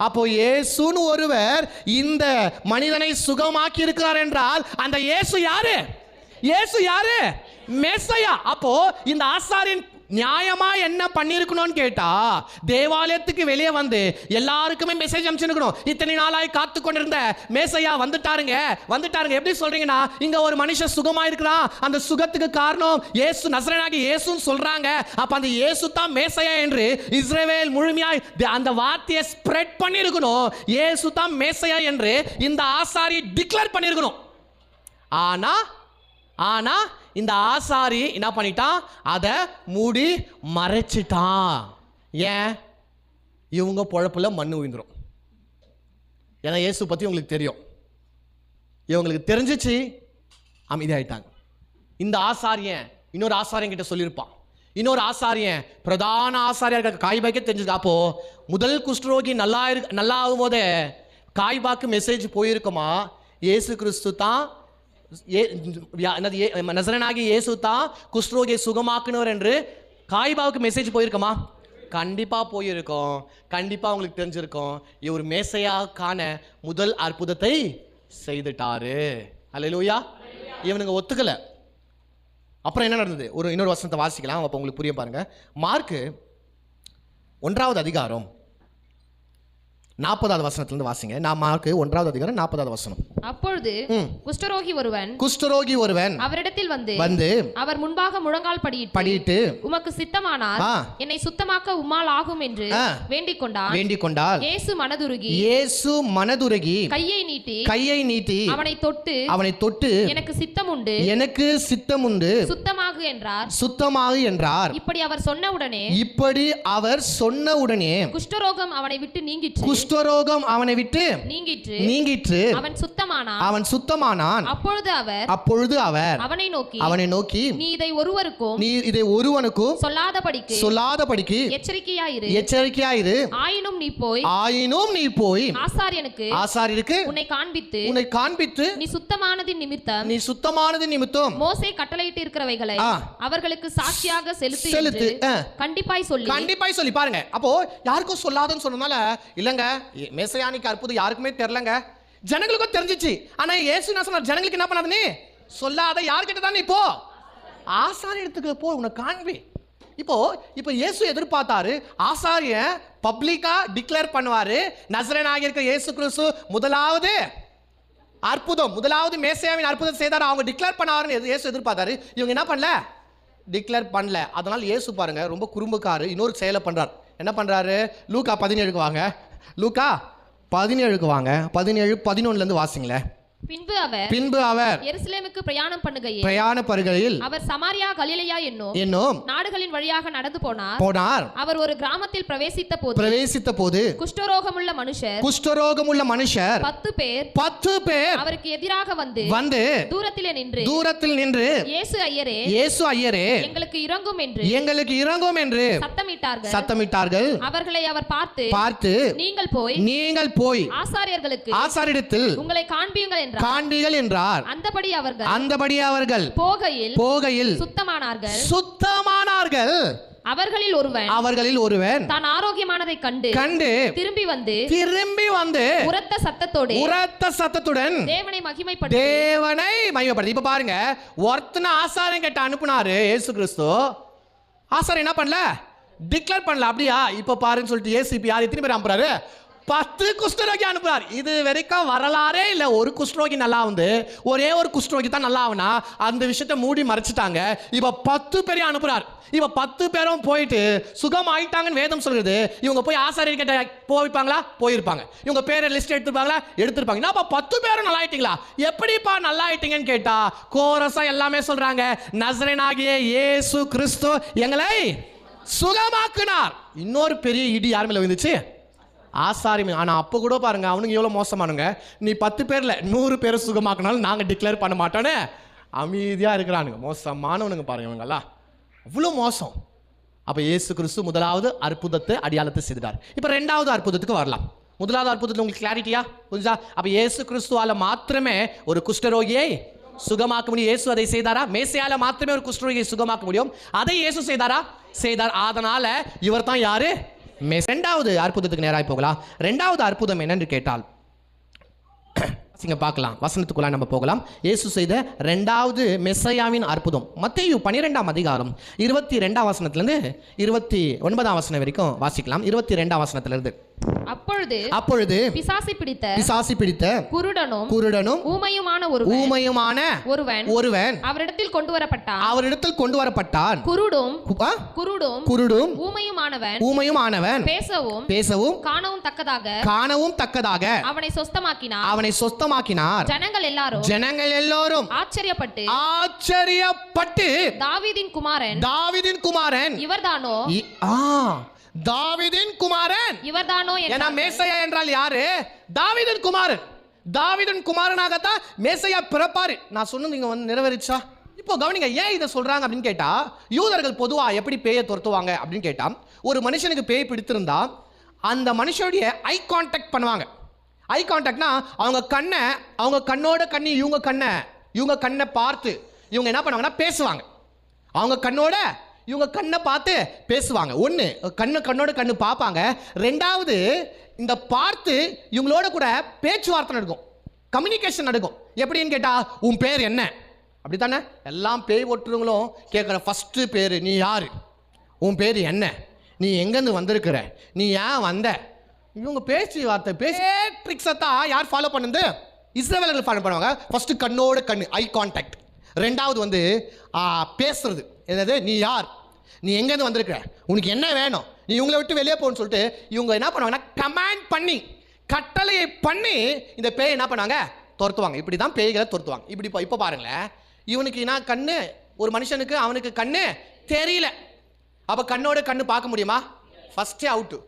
அப்போ இயேசுன்னு ஒருவர் இந்த மனிதனை சுகமாக்கி இருக்கிறார் என்றால் அந்த இயேசு யாரு? இயேசு யாரு? மேசையா. அப்போ இந்த ஆசாரியன் நியாயமா என்ன பண்ணிருக்கணும்னு கேட்டா, தேவாலயத்துக்கு வெளியே வந்து எல்லாருக்குமே மெசேஜ் அனுப்பிச்சிருக்கணும். இத்தனை நாளாய் காத்து கொண்டிருந்த மேசையா வந்துட்டாருங்க. எப்படி சொல்றீங்கன்னா, இங்க ஒரு மனுஷன் சுகமா இருக்கிறான், அந்த சுகத்துக்கு காரணம் இயேசு, நசரேயனாகிய இயேசுன்னு சொல்றாங்க. அப்ப அந்த இயேசு தான் மேசையா என்று இஸ்ரவேல் முழுமையாய் அந்த வார்த்தையை ஸ்ப்ரெட் பண்ணிருக்கணும். இயேசு தான் மேசையா என்று இந்த ஆசாரி டிக்ளேர் பண்ணிருக்கணும். ஆனா ஆனா இந்த ஆசாரி என்ன பண்ணிட்டான், அதை மூடி மறைச்சிட்டான். ஏன்? இவங்க பொழப்புல மண்ணு விழுந்துரும். ஏன்னா இயேசு பத்தி உங்களுக்கு தெரியும். இவங்களுக்கு தெரிஞ்சிச்சு, அமைதியாயிட்டாங்க. இந்த ஆசாரியன் இன்னொரு ஆசாரியன் கிட்ட சொல்லியிருப்பான். இன்னொரு ஆசாரியன் பிரதான ஆசாரியா இருக்க காய்பாக்கே தெரிஞ்சிருக்கா. அப்போ முதல் குஷ்டரோகி நல்லா ஆகும் போதே காய்பாக்கு மெசேஜ் போயிருக்குமா, இயேசு கிறிஸ்து தான் நசரேயனாகிய இயேசு தான் குஷ்டரோகியை சுகமாக்குனவர் என்று காய்பாவுக்கு மெசேஜ் போயிருக்குமா? கண்டிப்பா போயிருக்கும். கண்டிப்பா உங்களுக்கு தெரிஞ்சிருக்கும், இவர் மேசையாக்கான முதல் அற்புதத்தை செய்துட்டாரு. அல்லேலூயா. இவனுங்க ஒத்துக்கல. அப்புறம் என்ன நடந்தது? இன்னொரு வசனத்தை வாசிக்கலாம், அப்போ உங்களுக்கு புரிய பாருங்க. மார்க்கு 1வது அதிகாரம் 40வது வசனத்திலிருந்து வாசிங்க. நான் மார்க்கு 1வது அதிகாரம் 40வது வசனம். அப்பொழுது குஷ்டரோகி ஒருவன் அவரிடத்தில் வந்து அவர் முன்பாக முழங்கால் படியிட்டு உமக்கு சித்தமானால் என்னை சுத்தமாக்க உம்மால் ஆகும் என்று வேண்டிக் கொண்டால் இயேசு மனதுருகி கையை நீட்டி அவனை தொட்டு எனக்கு சித்தம் உண்டு சுத்தமாகு என்றார். இப்படி அவர் சொன்ன உடனே குஷ்டரோகம் அவனை விட்டு நீங்கிற்று. அவன் சுத்தமானான். அப்பொழுது அவர் அவனை நோக்கி நீ இதை ஒருவனுக்கும் சொல்லாதபடிக்கு எச்சரிக்கையாயிரு. ஆயினும் நீ போய் ஆசாரியனுக்கு உன்னை காண்பித்து நீ சுத்தமானதின் நிமித்தம் மோசே கட்டளையிட்டு இருக்கிறவைகளை அவர்களுக்கு சாட்சியாக செலுத்து. கண்டிப்பாய் சொல்லி பாருங்க. அப்போ யாருக்கும் சொல்லாதன்னு சொன்னனால இல்லங்க, மேசையானிக்கு அற்புதம் யாருக்குமே தெரியலங்க, ஜனங்களுக்கும் தெரிஞ்சிச்சு. ஆனா இயேசு என்ன சொன்னார்? ஜனங்களுக்கு என்ன பண்ணாத, நீ சொல்லாத. யார்கிட்ட தான்? நீ போ, ஆசாரியத்துக்கு போ, உனக்கு காண்பி. இப்போ இயேசு எதிர்பார்த்தாரு, ஆசாரியன் பப்ளிக்கா டிக்ளேர் பண்ணுவாரு, நசரேயனாகிய இருக்க இயேசு கிறிஸ்து முதலாவது மேசையாவின் அற்புதம் செய்தார், அவங்க டிக்ளேர் பண்ணாருன்னு இயேசு எதிர்பார்த்தாரு. இவங்க என்ன பண்ணல? டிக்ளேர் பண்ணல. அதனால இயேசு பாருங்க ரொம்ப குறும்புக்காரு, இன்னொரு செயலை பண்றார். என்ன பண்றாரு? லூக்கா 17க்கு வாங்க. லூக்கா 17க்கு வாங்க. 17:11 வாசிங்களேன். பின்பு அவர் எருசலேமுக்கு பிரயாணம் பண்ணுகையில் அவர் சமாரியா கலிலேயா என்னும் நாடுகளின் வழியாக நடந்து போனார். அவர் ஒரு கிராமத்தில் பிரவேசித்த போது குஷ்டரோகமுள்ள மனுஷர் 10 பேர் அவருக்கு எதிராக வந்து தூரத்தில் நின்று இயேசு ஐயரே எங்களுக்கு இறங்கும் என்று சத்தமிட்டார்கள். அவர்களை அவர் பார்த்து நீங்கள் போய் ஆசாரியரிடத்தில் உங்களை காண்பீர்கள் என்றார். அந்தபடி அவர்கள் போகையில் சுத்தமானார்கள். அவர்களில் ஒருவன் தான் ஆரோக்கியமானதை கண்டு திரும்பி வந்து உரத்த சத்தத்துடன் தேவனை மகிமைப்படுத்தி. இப்ப பாருங்க, ஒருத்தன ஆசாரம் கேட்டு அனுப்புனாரு இயேசு கிறிஸ்து. ஆசாரம் என்ன பண்ணல? டிக்ளேர் பண்ணல. அப்படியா? இப்ப பாருன்னு சொல்லிட்டு ஏசிபி யார் எத்தனை பேர் அனுப்புறாரு? 10 குஷ்டரோகி அனுப்புறார். இது வரைக்கும் வரலாறே இல்ல. ஒரு குஷ்டரோகி நல்லா வந்து ஒரே ஒரு குஷ்டரோகி தான் நல்லா ஆகுனா அந்த விஷயத்தை மூடி மறைச்சிட்டாங்க. இப்ப 10 பேரையும் அனுப்புறார். இப்ப 10 பேரும் போயிட்டு சுகம் ஆயிட்டாங்கன்னு வேதம் சொல்றது. இவங்க போய் ஆசாரியர் கிட்ட போய்ப்பாங்களா? போயிருப்பாங்க. இவங்க பேரை லிஸ்ட் எடுத்திருப்பாங்க. நான் 10 பேரும் நல்லா ஆயிட்டீங்களா? எப்படிப்பா நல்லா ஆயிட்டீங்கன்னு கேட்டா கோரஸா எல்லாமே சொல்றாங்க, நசரேயனாகிய இயேசு கிறிஸ்து எங்களை சுகமாக்குனார். இன்னொரு பெரிய இடி யார் மேல விழுந்துச்சு? ஆசாரி. ஆனா அப்ப கூட பாருங்க, அவனுங்க எவ்வளவு மோசமானுங்க. நீ 10 பேர்ல 100 பேரை சுகமாக்கினாலும் நாங்க டிக்ளேர் பண்ண மாட்டோன்னு அமைதியா இருக்கிறானுங்க. மோசமானவனுங்க பாருங்க இவங்கெல்லாம், அவ்வளவு மோசம். அப்ப இயேசு கிறிஸ்து முதலாவது அற்புதத்தை அடையாளத்தை செய்தார். இப்ப 2வது அற்புதத்துக்கு வரலாம். முதலாவது அற்புதத்துல உங்களுக்கு கிளாரிட்டியா புரிஞ்சா? அப்ப இயேசு கிறிஸ்துவால மாத்திரமே ஒரு குஷ்டரோகியை சுகமாக்க முடியும். இயேசு அதை செய்தாரா? மேசையால மாத்திரமே ஒரு குஷ்டரோகியை சுகமாக்க முடியும். அதை இயேசு செய்தாரா? செய்தார். அதனால இவர் தான் யாரு? 2வது அற்புதத்துக்கு நேராக போகலாம். 2வது அற்புதம் என்னன்னு கேட்டால் பார்க்கலாம், வசனத்துக்குள்ள நம்ம போகலாம். இயேசு செய்த 2வது மெஸ்ஸையாவின் அற்புதம் மத்தேயு 12ஆம் அதிகாரம் 22ஆம் வசனத்திலிருந்து 29ஆம் வசனம் வரைக்கும் வாசிக்கலாம். 22ஆம் வசனத்திலிருந்து அப்பொழுது பிசாசு பிடித்த குருடனும் ஊமையுமான ஒருவன் அவரிடத்தில் கொண்டு வரப்பட்டான். குருடும் ஊமையுமானவன் பேசவும் காணவும் தக்கதாக அவனை சொஸ்தமாக்கினார். ஜனங்கள் எல்லாரும் ஆச்சரியப்பட்டு தாவீதின் குமாரன் இவர்தானோ என மேசையா என்றால் யாரு? தாவீதின் குமாரனாகத்தான் மேசையா பிறப்பாரு. நான் சொன்னது இங்க வந்து நிறைவேறிச்சா? இப்போ கவனிங்க, ஏன் இதை சொல்றாங்க அப்படின்னு கேட்டா, யூதர்கள் பொதுவா எப்படி பேயை துரத்துவாங்க அப்படின்னு கேட்டா, ஒரு மனுஷனுக்கு பேய் பிடித்திருந்தா அந்த மனுஷனுடைய ஐ கான்டாக்ட் பண்ணுவாங்க. ஐ கான்டாக்ட்னா அவங்க கண்ணோட கண்ணி இவங்க கண்ணை பார்த்து இவங்க என்ன பண்ணுவாங்கன்னா பேசுவாங்க. அவங்க கண்ணோட இவங்க கண்ணை பார்த்து பேசுவாங்க. ஒன்று கண்ணோட கண்ணு பார்ப்பாங்க. ரெண்டாவது இந்த பார்த்து இவங்களோட கூட பேச்சுவார்த்தை நடக்கும், கம்யூனிகேஷன் நடக்கும். எப்படின்னு கேட்டால், உன் பேர் என்ன? அப்படி தானே எல்லாம் பேய் ஓட்டுறவங்களும் கேட்குற ஃபஸ்ட்டு பேர், நீ யார்? உன் பேர் என்ன? நீ எங்கேருந்து வந்திருக்கிற? நீ ஏன் வந்த? இவங்க பேச்சுவார்த்தை ட்ரிக்ஸை தான் யார் ஃபாலோ பண்ணுது? இஸ்ரவேலர்கள் ஃபாலோ பண்ணுவாங்க. ஃபஸ்ட்டு கண்ணோட கண்ணு ஐ கான்டாக்ட். ரெண்டாவது வந்து பேசுறது. என்னது? நீ யார்? நீ எங்கேருந்து வந்திருக்கிற? உனக்கு என்ன வேணும்? நீ இவங்களை விட்டு வெளியே போகணும்னு சொல்லிட்டு இவங்க என்ன பண்ணுவாங்கன்னா கமாண்ட் பண்ணி, கட்டளையை பண்ணி இந்த பேயை என்ன பண்ணுவாங்க? துரத்துவாங்க. இப்படி தான் பேய்களை துரத்துவாங்க. இப்படி இப்போ பாருங்களேன், இவனுக்கு என்ன கண்ணு, ஒரு மனுஷனுக்கு அவனுக்கு கண்ணு தெரியல. அப்போ கண்ணோட கண்ணு பார்க்க முடியுமா? ஃபஸ்ட்டே அவுட்டு.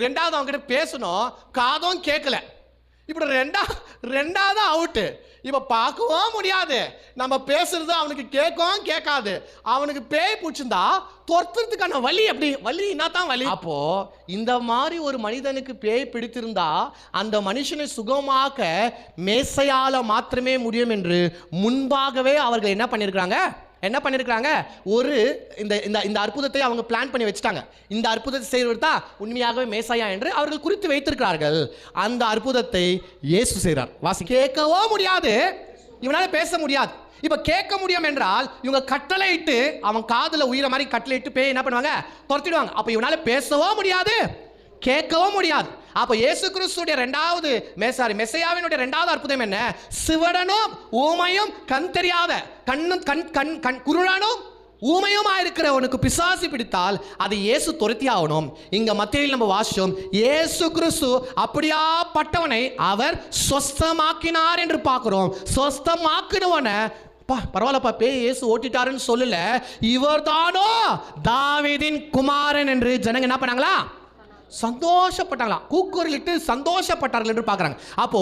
ரெண்டாவது அவங்ககிட்ட பேசணும், காதும் கேட்கல. இப்படி ரெண்டாவது அவுட்டு. இப்போ பார்க்கவும் முடியாது, நம்ம பேசுறது அவனுக்கு கேட்கவும் கேட்காது. அவனுக்கு பேய் பிடிச்சிருந்தா துரத்துறதுக்கான வழி என்னத்தான் வழி? அப்போ இந்த மாதிரி ஒரு மனிதனுக்கு பேய் பிடித்திருந்தா அந்த மனுஷனை சுகமாக்க மேசையால மாத்திரமே முடியும் என்று முன்பாகவே அவர்கள் என்ன பண்ணியிருக்கிறாங்க? ஒரு இந்த அற்புதத்தை அவங்க பிளான் பண்ணி வச்சுட்டாங்க. இந்த அற்புதத்தை செய்வது தான் உண்மையாகவே மேசையா என்று அவர்கள் குறித்து வைத்திருக்கிறார்கள். அந்த அற்புதத்தை இயேசு செய்கிறார். கேட்கவோ முடியாது, இவனால பேச முடியாது. இப்ப கேட்க முடியும் என்றால் இவங்க கட்டளையிட்டு அவன் காதுல உயிர மாதிரி கட்டளையிட்டு பேய் என்ன பண்ணுவாங்க? துரத்திடுவாங்க. அப்ப இவனால பேசவோ முடியாது, கேட்கவும் முடியாது. அப்ப இயேசு கிறிஸ்துடைய மெசையாவினுடைய இரண்டாவது அற்புதம் என்ன? சிவடனும் ஊமையும் கண் தெரியாத குருடனும் ஊமையுமா இருக்கிறவனுக்கு பிசாசு பிடித்தால் அது இயேசு துரத்தி ஆகணும். இங்க மத்தேயுவில் நம்ம வாசிச்சோம், இயேசு கிறிஸ்து அப்படியாப்பட்டவனை அவர் சொஸ்தமாக்கினார் என்று பார்க்கிறோம். சொஸ்தமாக்கினவனை பரவாயில்லப்பா பேய் இயேசு ஓட்டிட்டாருன்னு சொல்லல, இவர் தானோ தாவீதின் குமாரன் என்று ஜனங்க என்ன பண்ணாங்களா? சந்தோஷப்பட்டாங்களாம், கூக்குரலிட்டு சந்தோஷப்பட்டார்கள் என்று பார்க்குறாங்க. அப்போ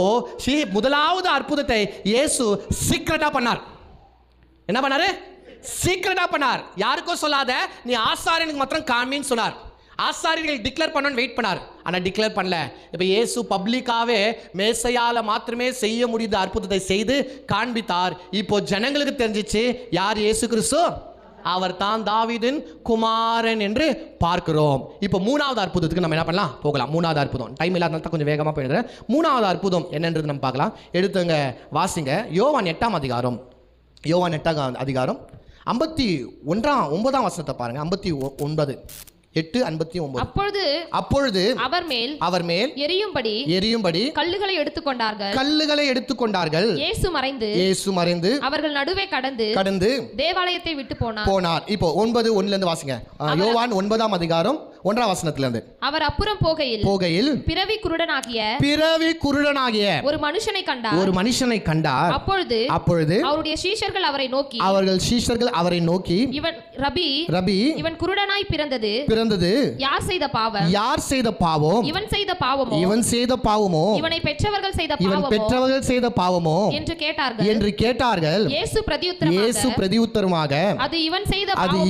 முதலாவது அற்புதத்தை இயேசு சீக்கிரட்டா பண்ணார். என்ன பண்ணாரு? சீக்கிரட்டா பண்ணார். யாருக்கும் சொல்லாத, நீ ஆசாரியனுக்கு மாத்திரம் காமின்னு சொன்னார். ஆசாரியர்கள் டிக்ளேர் பண்ணணும்னு வெயிட் பண்ணார், ஆனால் டிக்ளேர் பண்ணல. இப்போ இயேசு பப்ளிக்காவே மேசையால மாத்திரமே செய்ய முடிந்த அற்புதத்தை செய்து காண்பித்தார். இப்போ ஜனங்களுக்கு தெரிஞ்சிச்சு யார் இயேசு கிறிஸ்து, அவர் தான் தாவீதின் குமாரன் என்று பார்க்கிறோம். இப்போ மூணாவது அற்புதத்துக்கு நம்ம என்ன பண்ணலாம்? போகலாம். மூணாவது அற்புதம், டைம் இல்லாதனால கொஞ்சம் வேகமாக போயிடுறேன். மூணாவது அற்புதம் என்னன்றது நம்ம பார்க்கலாம். எடுத்துங்க, வாசிங்க. யோவான் 8ஆம் அதிகாரம் 51 வசனத்தை பாருங்க. 59 8:59. அப்பொழுது அவர் மேல் எரியும்படி கல்லுகளை எடுத்துக்கொண்டார்கள். இயேசு மறைந்து அவர்கள் நடுவே கடந்து தேவாலயத்தை விட்டு போனார். இப்போ 9:1 இருந்து வாசிங்க. யோவான் 9ஆம் அதிகாரம் 1ஆம் வசனத்திலிருந்து. அவர் அப்புறம் போகையில் பிறவி குருடனாகிய ஒரு மனுஷனை கண்டார். அப்பொழுது அவருடைய சீஷர்கள் அவரை நோக்கி இவன் ரபி இவன் குருடனாய் பிறந்தது யார் செய்த பாவம்? இவன் செய்த பாவமோ இவனை பெற்றவர்கள் செய்த பாவமோ என்று கேட்டார்கள். இயேசு பிரதியுத்தரமாக அது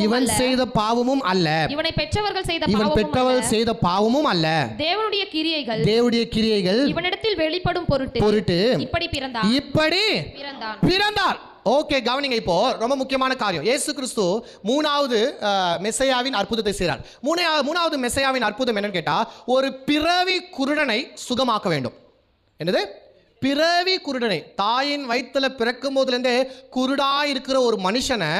இவன் செய்த பாவமும் அல்ல, இவனை பெற்றவர்கள் செய்த பாவமும் அல்ல, தேவனுடைய கிரியைகள் இவனிடத்தில் வெளிப்படும் பொருட்டு இப்படி பிறந்தார். ஓகே, கவனிங்க. இப்போ ரொம்ப முக்கியமான காரியம், இயேசு கிறிஸ்து மூணாவது மெசையாவின் அற்புதத்தை செய்கிறார். மூணாவது மெசையாவின் அற்புதம் என்னன்னு கேட்டா, ஒரு பிறவி குருடனை சுகமாக்க வேண்டும். என்னது? பிறவி குருடனை, தாயின் வயிற்றுல பிறக்கும் போதுலேருந்தே குருடா இருக்கிற ஒரு மனுஷனை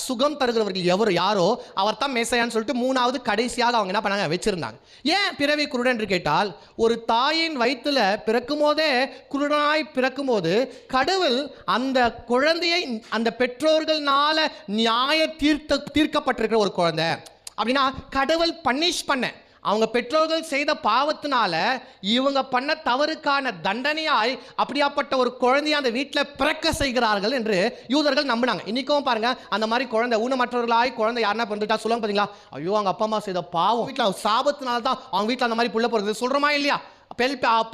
சுகம் தருகிறவர்கள் யாரோ அவர் தான் மேசையான்னு சொல்லிட்டு மூணாவது கடைசியாக அவங்க என்ன பண்ணாங்க வச்சிருந்தாங்க. ஏன் பிறவி குருடன் என்று கேட்டால், ஒரு தாயின் வயிற்றுல பிறக்கும் போதே குருடனாய் பிறக்கும் போது கடவுள் அந்த குழந்தையை அந்த பெற்றோர்கள்னால நியாய தீர்க்கப்பட்டிருக்கிற ஒரு குழந்தை அப்படின்னா கடவுள் பனிஷ் பண்ண அவங்க பெற்றோர்கள் செய்த பாவத்தினால இவங்க பண்ண தவறுக்கான தண்டனையாய் அப்படியாப்பட்ட ஒரு குழந்தையை அந்த வீட்டில் பிறக்க செய்கிறார்கள் என்று யூதர்கள் நம்பினாங்க. இன்னைக்கும் பாருங்க, அந்த மாதிரி குழந்தை ஊனமற்றவர்களாய் குழந்தை யாருன்னா பிறந்துட்டா சொல்லுவாங்க பார்த்தீங்களா, ஐயோ அவங்க அப்பா அம்மா செய்த பாவம், வீட்டில் சாபத்தினால தான் அவங்க வீட்டில் அந்த மாதிரி புள்ள பிறகு சொல்கிறோமா இல்லையா?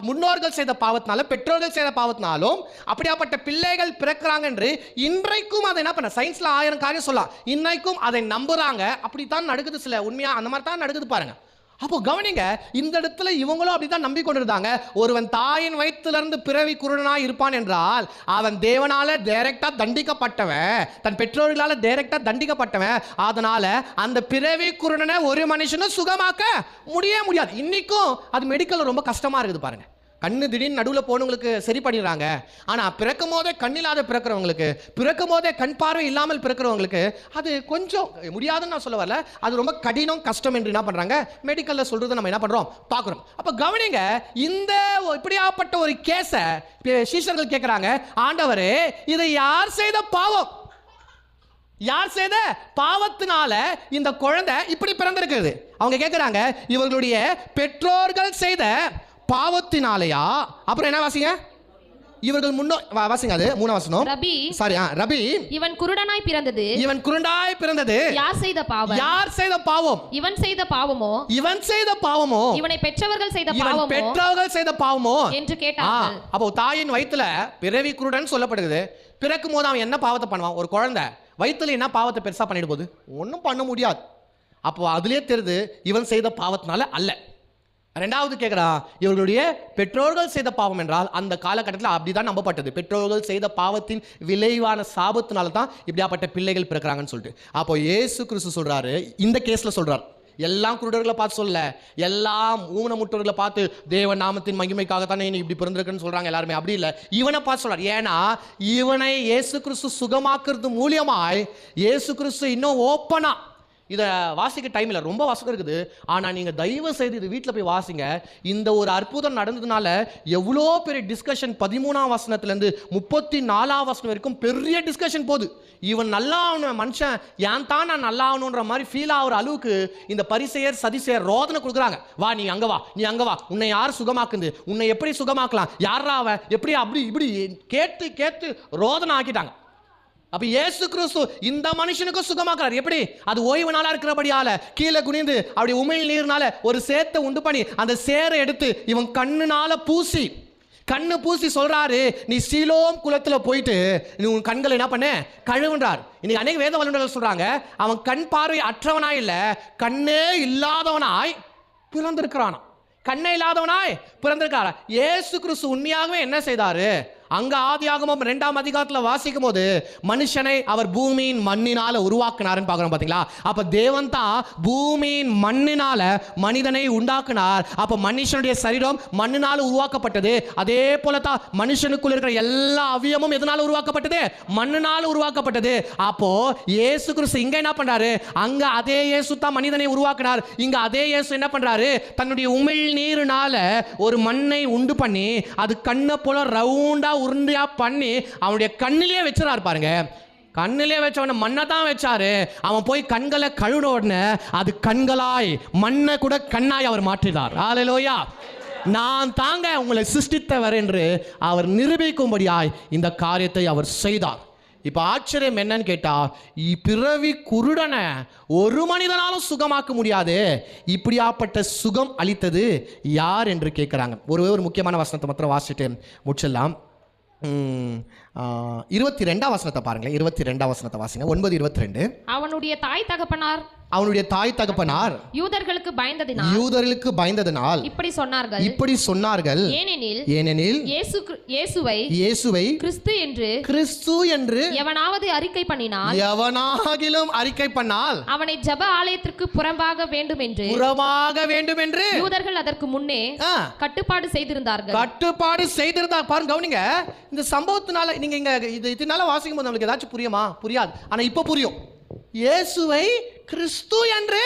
முன்னோர்கள் செய்த பாவத்தினால பெற்றோர்கள் செய்த பாவத்தினாலும் அப்படியாப்பட்ட பிள்ளைகள் பிறக்கிறாங்க என்று இன்றைக்கும் அதை என்ன பண்ண சயின்ஸ்ல 1000 காரியம் சொல்லலாம், இன்னைக்கும் அதை நம்புறாங்க. அப்படித்தான் நடக்குது, சில உண்மையா அந்த மாதிரி தான் நடக்குது பாருங்க. அப்போ கவனிங்க, இந்த இடத்துல இவங்களும் அப்படித்தான் நம்பிக்கொண்டிருந்தாங்க. ஒருவன் தாயின் வயிற்றிலிருந்து பிறவி குருடனாய் இருப்பான் என்றால் அவன் தேவனால டைரக்டா தண்டிக்கப்பட்டவன், தன் பெற்றோர்களால டைரக்டா தண்டிக்கப்பட்டவன். அதனால அந்த பிறவி குருடனை ஒரு மனுஷனும் சுகமாக்க முடியாது. இன்னைக்கும் அது மெடிக்கல் ரொம்ப கஷ்டமா இருக்குது பாருங்க. கண்ணு திடீர்னு நடுவில் போனவங்களுக்கு சரி பண்ணிடுறாங்க. ஆனால் பிறக்கும் போதே கண்ணில்லாத பிறக்கிறவங்களுக்கு, பிறக்கும் போதே கண் பார்வை இல்லாமல் பிறக்கிறவங்களுக்கு அது கொஞ்சம் முடியாதுன்னு நான் சொல்ல வரல, அது ரொம்ப கடினம் கஷ்டம் என்று என்ன பண்ணுறாங்க மெடிக்கலில் சொல்கிறது நம்ம என்ன பண்ணுறோம் பார்க்குறோம். அப்போ கவனிங்க, இந்த இப்படியாப்பட்ட ஒரு கேஸை சீஷர்கள் கேட்குறாங்க, ஆண்டவரே இதை யார் செய்த பாவம், யார் செய்த பாவத்தினால இந்த குழந்தை இப்படி பிறந்திருக்கிறது? அவங்க கேட்குறாங்க, இவர்களுடைய பெற்றோர்கள் செய்த பாவத்தினாலயா? அப்புறம் என்ன வாசிங்க, இவர்கள் வாசிங்க, அது 3 வசனம். ரபி, சாரி, ரபி, இவன் குருடனாய் பிறந்தது யார் செய்த பாவம்? யார் செய்த பாவம்? இவன் செய்த பாவமோ இவனை பெற்றவர்கள் செய்த பாவமோ என்று கேட்டார்கள். அப்போ தாயின் வயித்துல பிறவி குருடன் சொல்லப்படுகிறது. பிறக்கும் போது அவன் என்ன பாவத்தை பண்ணுவான்? ஒரு குழந்தை வயித்துல என்ன பாவத்தை பெருசா பண்ணிட்டு போகுது? ஒன்றும் பண்ண முடியாது. அப்போ அதுலயே தெரியுது இவன் செய்த பாவத்தினால அல்ல. ரெண்டாவது கேட்குறான், இவர்களுடைய பெற்றோர்கள் செய்த பாவம் என்றால் அந்த காலகட்டத்தில் அப்படிதான் நம்பப்பட்டது. பெற்றோர்கள் செய்த பாவத்தின் விளைவான சாபத்தினால தான் இப்படியாப்பட்ட பிள்ளைகள் பிறக்கிறாங்கன்னு சொல்லிட்டு. அப்போ இயேசு கிறிஸ்து சொல்றாரு, இந்த கேஸ்ல சொல்றார், எல்லாம் குருடர்களை பார்த்து சொல்ல, எல்லாம் ஊனமுற்றவர்களை பார்த்து தேவ நாமத்தின் மகிமைக்காகத்தானே நீ இப்படி பிறந்திருக்குன்னு சொல்றாங்க எல்லாருமே. அப்படி இல்லை, இவனை பார்த்து சொல்றார். ஏன்னா இவனை இயேசு கிறிஸ்து சுகமாக்குறது மூலியமாய் இயேசு கிறிஸ்து இன்னும் ஓப்பனா, இதை வாசிக்க டைம் இல்லை, ரொம்ப வாசிக்க இருக்குது. ஆனால் நீங்கள் தயவு செய்து இது வீட்டில் போய் வாசிங்க. இந்த ஒரு அற்புதம் நடந்ததுனால எவ்வளோ பெரிய டிஸ்கஷன், 13ஆம் வசனத்துலேருந்து 34ஆம் வசனம் வரைக்கும் பெரிய டிஸ்கஷன் போகுது. இவன் நல்லா ஆகணும், மனுஷன் ஏன் தான் நான் நல்லா ஆகணுன்ற மாதிரி ஃபீல் ஆகிற அளவுக்கு இந்த பரிசேயர் சதிசேயர் ரோதனை கொடுக்குறாங்க. வா நீ அங்கே வா, நீ அங்கே வா, உன்னை யார் சுகமாக்குது, உன்னை எப்படி சுகமாக்கலாம், யாரா அவன், எப்படி அப்படி இப்படி கேட்டு ரோதனை ஆக்கிட்டாங்க. அப்ப இயேசு கிறிஸ்து இந்த மனுஷனுக்கு சுகமாக்குறார். எப்படி? அது ஓய்வு நாளா இருக்கிறபடியால கீழே குனிந்து அப்படி உமிழ் நீர்னால ஒரு சேத்தை உண்டு பண்ணி அந்த சேரை எடுத்து இவன் கண்ணுனால கண்ணு பூசி சொல்றாரு, நீ சீலோம் குளத்துல போயிட்டு நீ உன் கண்களை என்ன பண்ண கழுவுன்றார். இன்னைக்கு அநேக வேத வல்லுநர்கள் சொல்றாங்க, அவன் கண் பார்வை அற்றவனாய் இல்ல, கண்ணே இல்லாதவனாய் பிறந்திருக்கிறான். கண்ணே இல்லாதவனாய் பிறந்திருக்காரா? இயேசு கிறிஸ்து உண்மையாகவே என்ன செய்தாரு? அங்க ஆதியாகமம் 2ஆம் அதிகாரத்தில் வாசிக்கும் போது மனுஷனை அவர் பூமியின் மண்ணினால உருவாக்கினார்னு பார்க்கிறோம். பாத்தீங்களா? அப்ப தேவன் தான் பூமியின் மண்ணினால மனிதனை உண்டாக்குனார். அப்ப மனுஷனுடைய சரீரம் மண்ணினால உருவாக்கப்பட்டது. அதே போல தான் மனுஷனுக்குள்ள இருக்கிற எல்லா அவயமும் எதனால உருவாக்கப்பட்டது? மண்ணினால உருவாக்கப்பட்டது. அப்போ இயேசு கிறிஸ்து இங்க என்ன பண்றாரு? அங்க அதே இயேசு தான் மனிதனை உருவாக்கினார். இங்க அதே இயேசு என்ன பண்றாரு? தன்னுடைய உமிழ் நீருனால ஒரு மண்ணை உண்டு பண்ணி அது கண்ணை போல ரவுண்டா உருண்டையா பண்ணி அவனுடைய கண்ணிலே வச்சிருக்காரு பாருங்க. கண்ணிலே வச்சவன மண்ணை தான் வச்சாரு. அவன் போய் கண்களை கழுவின உடனே அது கண்களாய் மண்ணை கூட கண்ணாய் அவர் மாற்றினார். ஹல்லேலூயா. நான் தாங்க உங்களை சிருஷ்டித்தவர் என்று அவர் நிரூபிக்கும்படியாய் இந்த காரியத்தை அவர் செய்தார். இப்ப ஆச்சரியம் என்னன்னு கேட்டா, பிறவி குருடனை ஒரு மனிதனாலும் சுகமாக்க முடியாது. இப்படியாப்பட்ட சுகம் அளித்தது யார் என்று கேட்கிறாங்க. ஒரு முக்கியமான வசனத்தை மாத்திரம் வாசிட்டு முடிச்சிடலாம். 22ஆம் வசனத்தை பாருங்களேன். 22ஆம் வசனத்தை வாசிங்க. 9:22. அவனுடைய தாய் தகப்பனார் அவனுடைய தாய் தகப்பனார் யூதர்களுக்கு பயந்ததினால் இப்படி சொன்னார்கள். ஏனெனில் இயேசுவை கிறிஸ்து என்று எவனாவது அறிக்கை பண்ணால் அவனை ஜெப ஆலயத்திற்கு புறம்பாக வேண்டும் என்று யூதர்கள் அதற்கு முன்னே கட்டுப்பாடு செய்திருந்தார்கள். பாருங்க, கவனிங்க. இந்த சம்பவத்தினால நீங்க இங்க இதனால வாசிக்கும் போது நம்மளுக்கு ஏதாச்சும் புரியாது. ஆனா இப்ப புரியும். இயேசுவை கிறிஸ்து என்று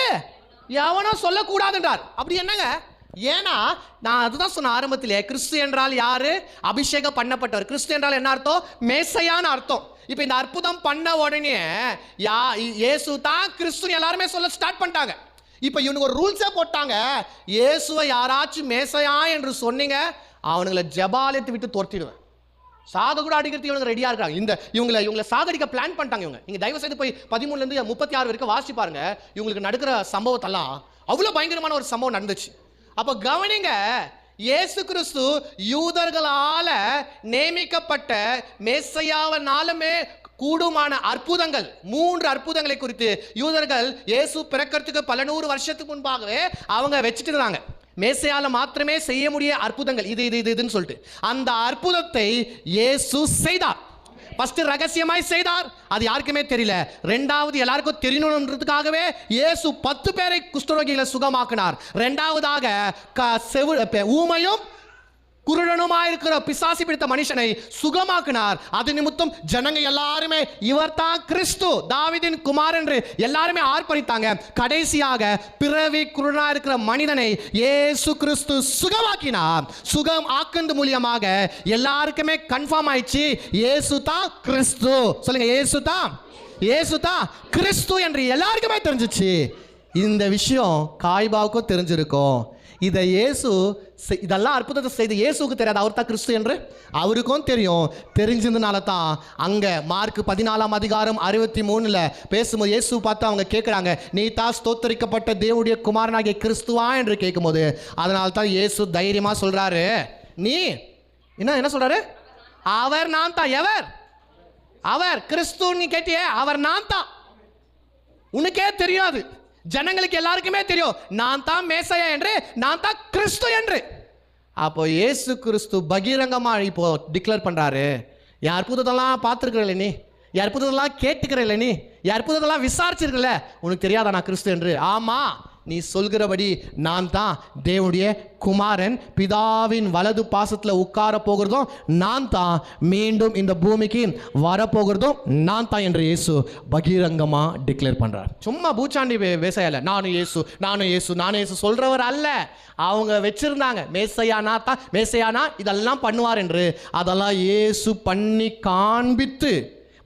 எவனோ சொல்லக்கூடாது என்றார். அப்படி என்னங்க? ஏன்னா நான் அதுதான் சொன்ன ஆரம்பத்திலே, கிறிஸ்து என்றால் யாரு? அபிஷேகம் பண்ணப்பட்டவர். கிறிஸ்து என்றால் என்ன அர்த்தம்? மேசையான அர்த்தம். இப்ப இந்த அற்புதம் பண்ண உடனே இயேசு தான் கிறிஸ்து எல்லாருமே சொல்ல ஸ்டார்ட் பண்ணிட்டாங்க. இப்ப இவனுக்கு ஒரு ரூல்ஸே போட்டாங்க. இயேசுவை யாராச்சும் மேசையா என்று சொன்னீங்க, அவனுங்களை ஜெபாலயத்தை விட்டு துரத்திடுவேன். சாக கூட அடிக்கிறதுக்கு இவங்க ரெடியா இருக்காங்க. இவங்களை சாகடிக்க பிளான் பண்ணிட்டாங்க. நீங்க தயவு செய்து போய் 13 இருந்து 36 வரைக்கும் வாசி பாருங்க. இவங்களுக்கு நடக்கிற சம்பவத்தெல்லாம் அவ்வளவு பயங்கரமான ஒரு சம்பவம் நடந்துச்சு. அப்ப கவனிங்க, இயேசு கிறிஸ்து யூதர்களால நியமிக்கப்பட்ட மேசையாவனாலுமே கூடுமான அற்புதங்கள், 3 அற்புதங்களை குறித்து யூதர்கள் இயேசு பிறக்கிறதுக்கு பல 100 வருஷத்துக்கு முன்பாகவே அவங்க வச்சுட்டு இருந்தாங்க. மேசையால மாத்திரமே செய்ய முடிய அற்புதங்கள் இதுன்னு சொல்லிட்டு அந்த அற்புதத்தை இயேசு செய்தார். ஃபர்ஸ்ட் ரகசியமாய் செய்தார், அது யாருக்குமே தெரியல. ரெண்டாவது எல்லாருக்கும் தெரியணும்ன்றதுக்காகவே இயேசு 10 பேரை குஷ்டரோகிகளை சுகமாக்கினார். ரெண்டாவதாக ஊமையும் குருடனுமாயிருக்கிற பிசாசு பிடித்த மனுஷனை சுகமாக்கினார். அது நிமித்தம் ஜனங்க எல்லாருமே இவர் தான் கிறிஸ்து, தாவீதின் குமார் என்று எல்லாருமே ஆர்ப்பரித்தாங்க. கடைசியாக பிறவி குருடனா இருக்கிற மனிதனை இயேசு கிறிஸ்து சுகமாக்கினார். சுகம் ஆக்குறது மூலியமாக எல்லாருக்குமே கன்ஃபார்ம் ஆயிடுச்சு, இயேசு தான் கிறிஸ்து. சொல்லுங்க, இயேசு தான் கிறிஸ்து என்று எல்லாருக்குமே தெரிஞ்சிச்சு. இந்த விஷயம் காய்பாவுக்கும் தெரிஞ்சிருக்கும். இதை இதெல்லாம் அற்புதத்தை செய்து இயேசுக்கு தெரியாது அவர் தான் கிறிஸ்து என்று அவருக்கும் தெரியும். தெரிஞ்சதுனால தான் அங்க மார்க் 14 அதிகாரம் 63 பேசும்போது இயேசு பார்த்து அவங்க கேட்குறாங்க, நீ தான் ஸ்தோத்தரிக்கப்பட்ட தேவனுடைய குமாரனாகிய கிறிஸ்துவா என்று கேட்கும்போது, அதனால தான் இயேசு தைரியமா சொல்றாரு, நீ என்ன சொல்றாரு? அவர் நான் தான். அவர் கிறிஸ்து நீ கேட்டியே, அவர் நான் தான். உனக்கே தெரியாது, ஜனங்களுக்கு எல்லாருக்குமே தெரியும் நான் தான் மேசையா என்று, நான் தான் கிறிஸ்து என்று. அப்போ இயேசு கிறிஸ்து பகிரங்கமா இப்போ டிக்ளேர் பண்றாரு, என் அற்புதத்தெல்லாம் பார்த்துருக்கிறல்ல, நீ என் அற்புதத்தெல்லாம் கேட்டுக்கிறல்ல, நீ என் அற்புதத்தெல்லாம் விசாரிச்சிருக்கல, உனக்கு தெரியாதா நான் கிறிஸ்து என்று? ஆமா, நீ சொல்கிறபடி நான் தான் தேவனுடைய குமாரன், பிதாவின் வலது பாசத்தில் உட்கார போகிறதும் நான் தான், மீண்டும் இந்த பூமிக்கு வரப்போகிறதும் நான் தான் என்று இயேசு பகிரங்கமா டிக்ளேர் பண்றார். சும்மா பூச்சாண்டி பேசல, நானும் இயேசு சொல்றவர் அல்ல. அவங்க வச்சிருந்தாங்க மேசையானா இதெல்லாம் பண்ணுவார் என்று. அதெல்லாம் இயேசு பண்ணி காண்பித்து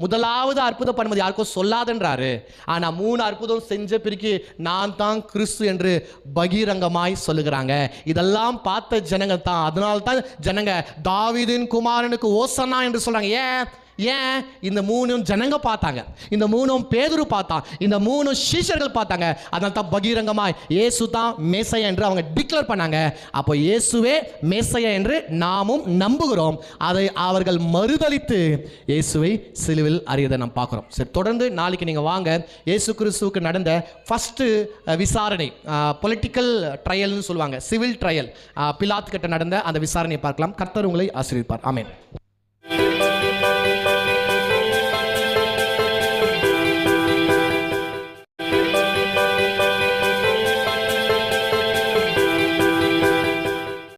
முதலாவது அற்புதம் பண்ணுவது யாருக்கும் சொல்லாதன்றாரு. ஆனா 3 அற்புதம் செஞ்ச பிறகு நான் தான் கிறிஸ்து என்று பகிரங்கமாய் சொல்லுகிறாங்க. இதெல்லாம் பார்த்த ஜனங்க தான், அதனால தான் ஜனங்க தாவீதின் குமாரனுக்கு ஓசன்னா என்று சொல்றாங்க. ஏன் இந்த 3 ஜனங்க பார்த்தாங்க, இந்த 3 பேதுரு பார்த்தான், இந்த 3 சீஷர்கள் பார்த்தாங்க. அதனால தான் பகிரங்கமாய் இயேசு தான் மேசையா என்று அவங்க டிக்ளேர் பண்ணாங்க. அப்போ இயேசுவே மேசையா என்று நாமும் நம்புகிறோம். அதை அவர்கள் மறுதலித்து இயேசுவை சிலுவில் அறியதை நாம் பார்க்குறோம். சரி, தொடர்ந்து நாளைக்கு நீங்கள் வாங்க. இயேசு கிறிஸ்துவுக்கு நடந்த ஃபர்ஸ்ட் விசாரணை, பொலிட்டிக்கல் ட்ரையல்னு சொல்லுவாங்க, சிவில் ட்ரையல், பிலாத்து கிட்ட நடந்த அந்த விசாரணையை பார்க்கலாம். கர்த்தர் உங்களை ஆசீர்வதிப்பார். ஆமென்.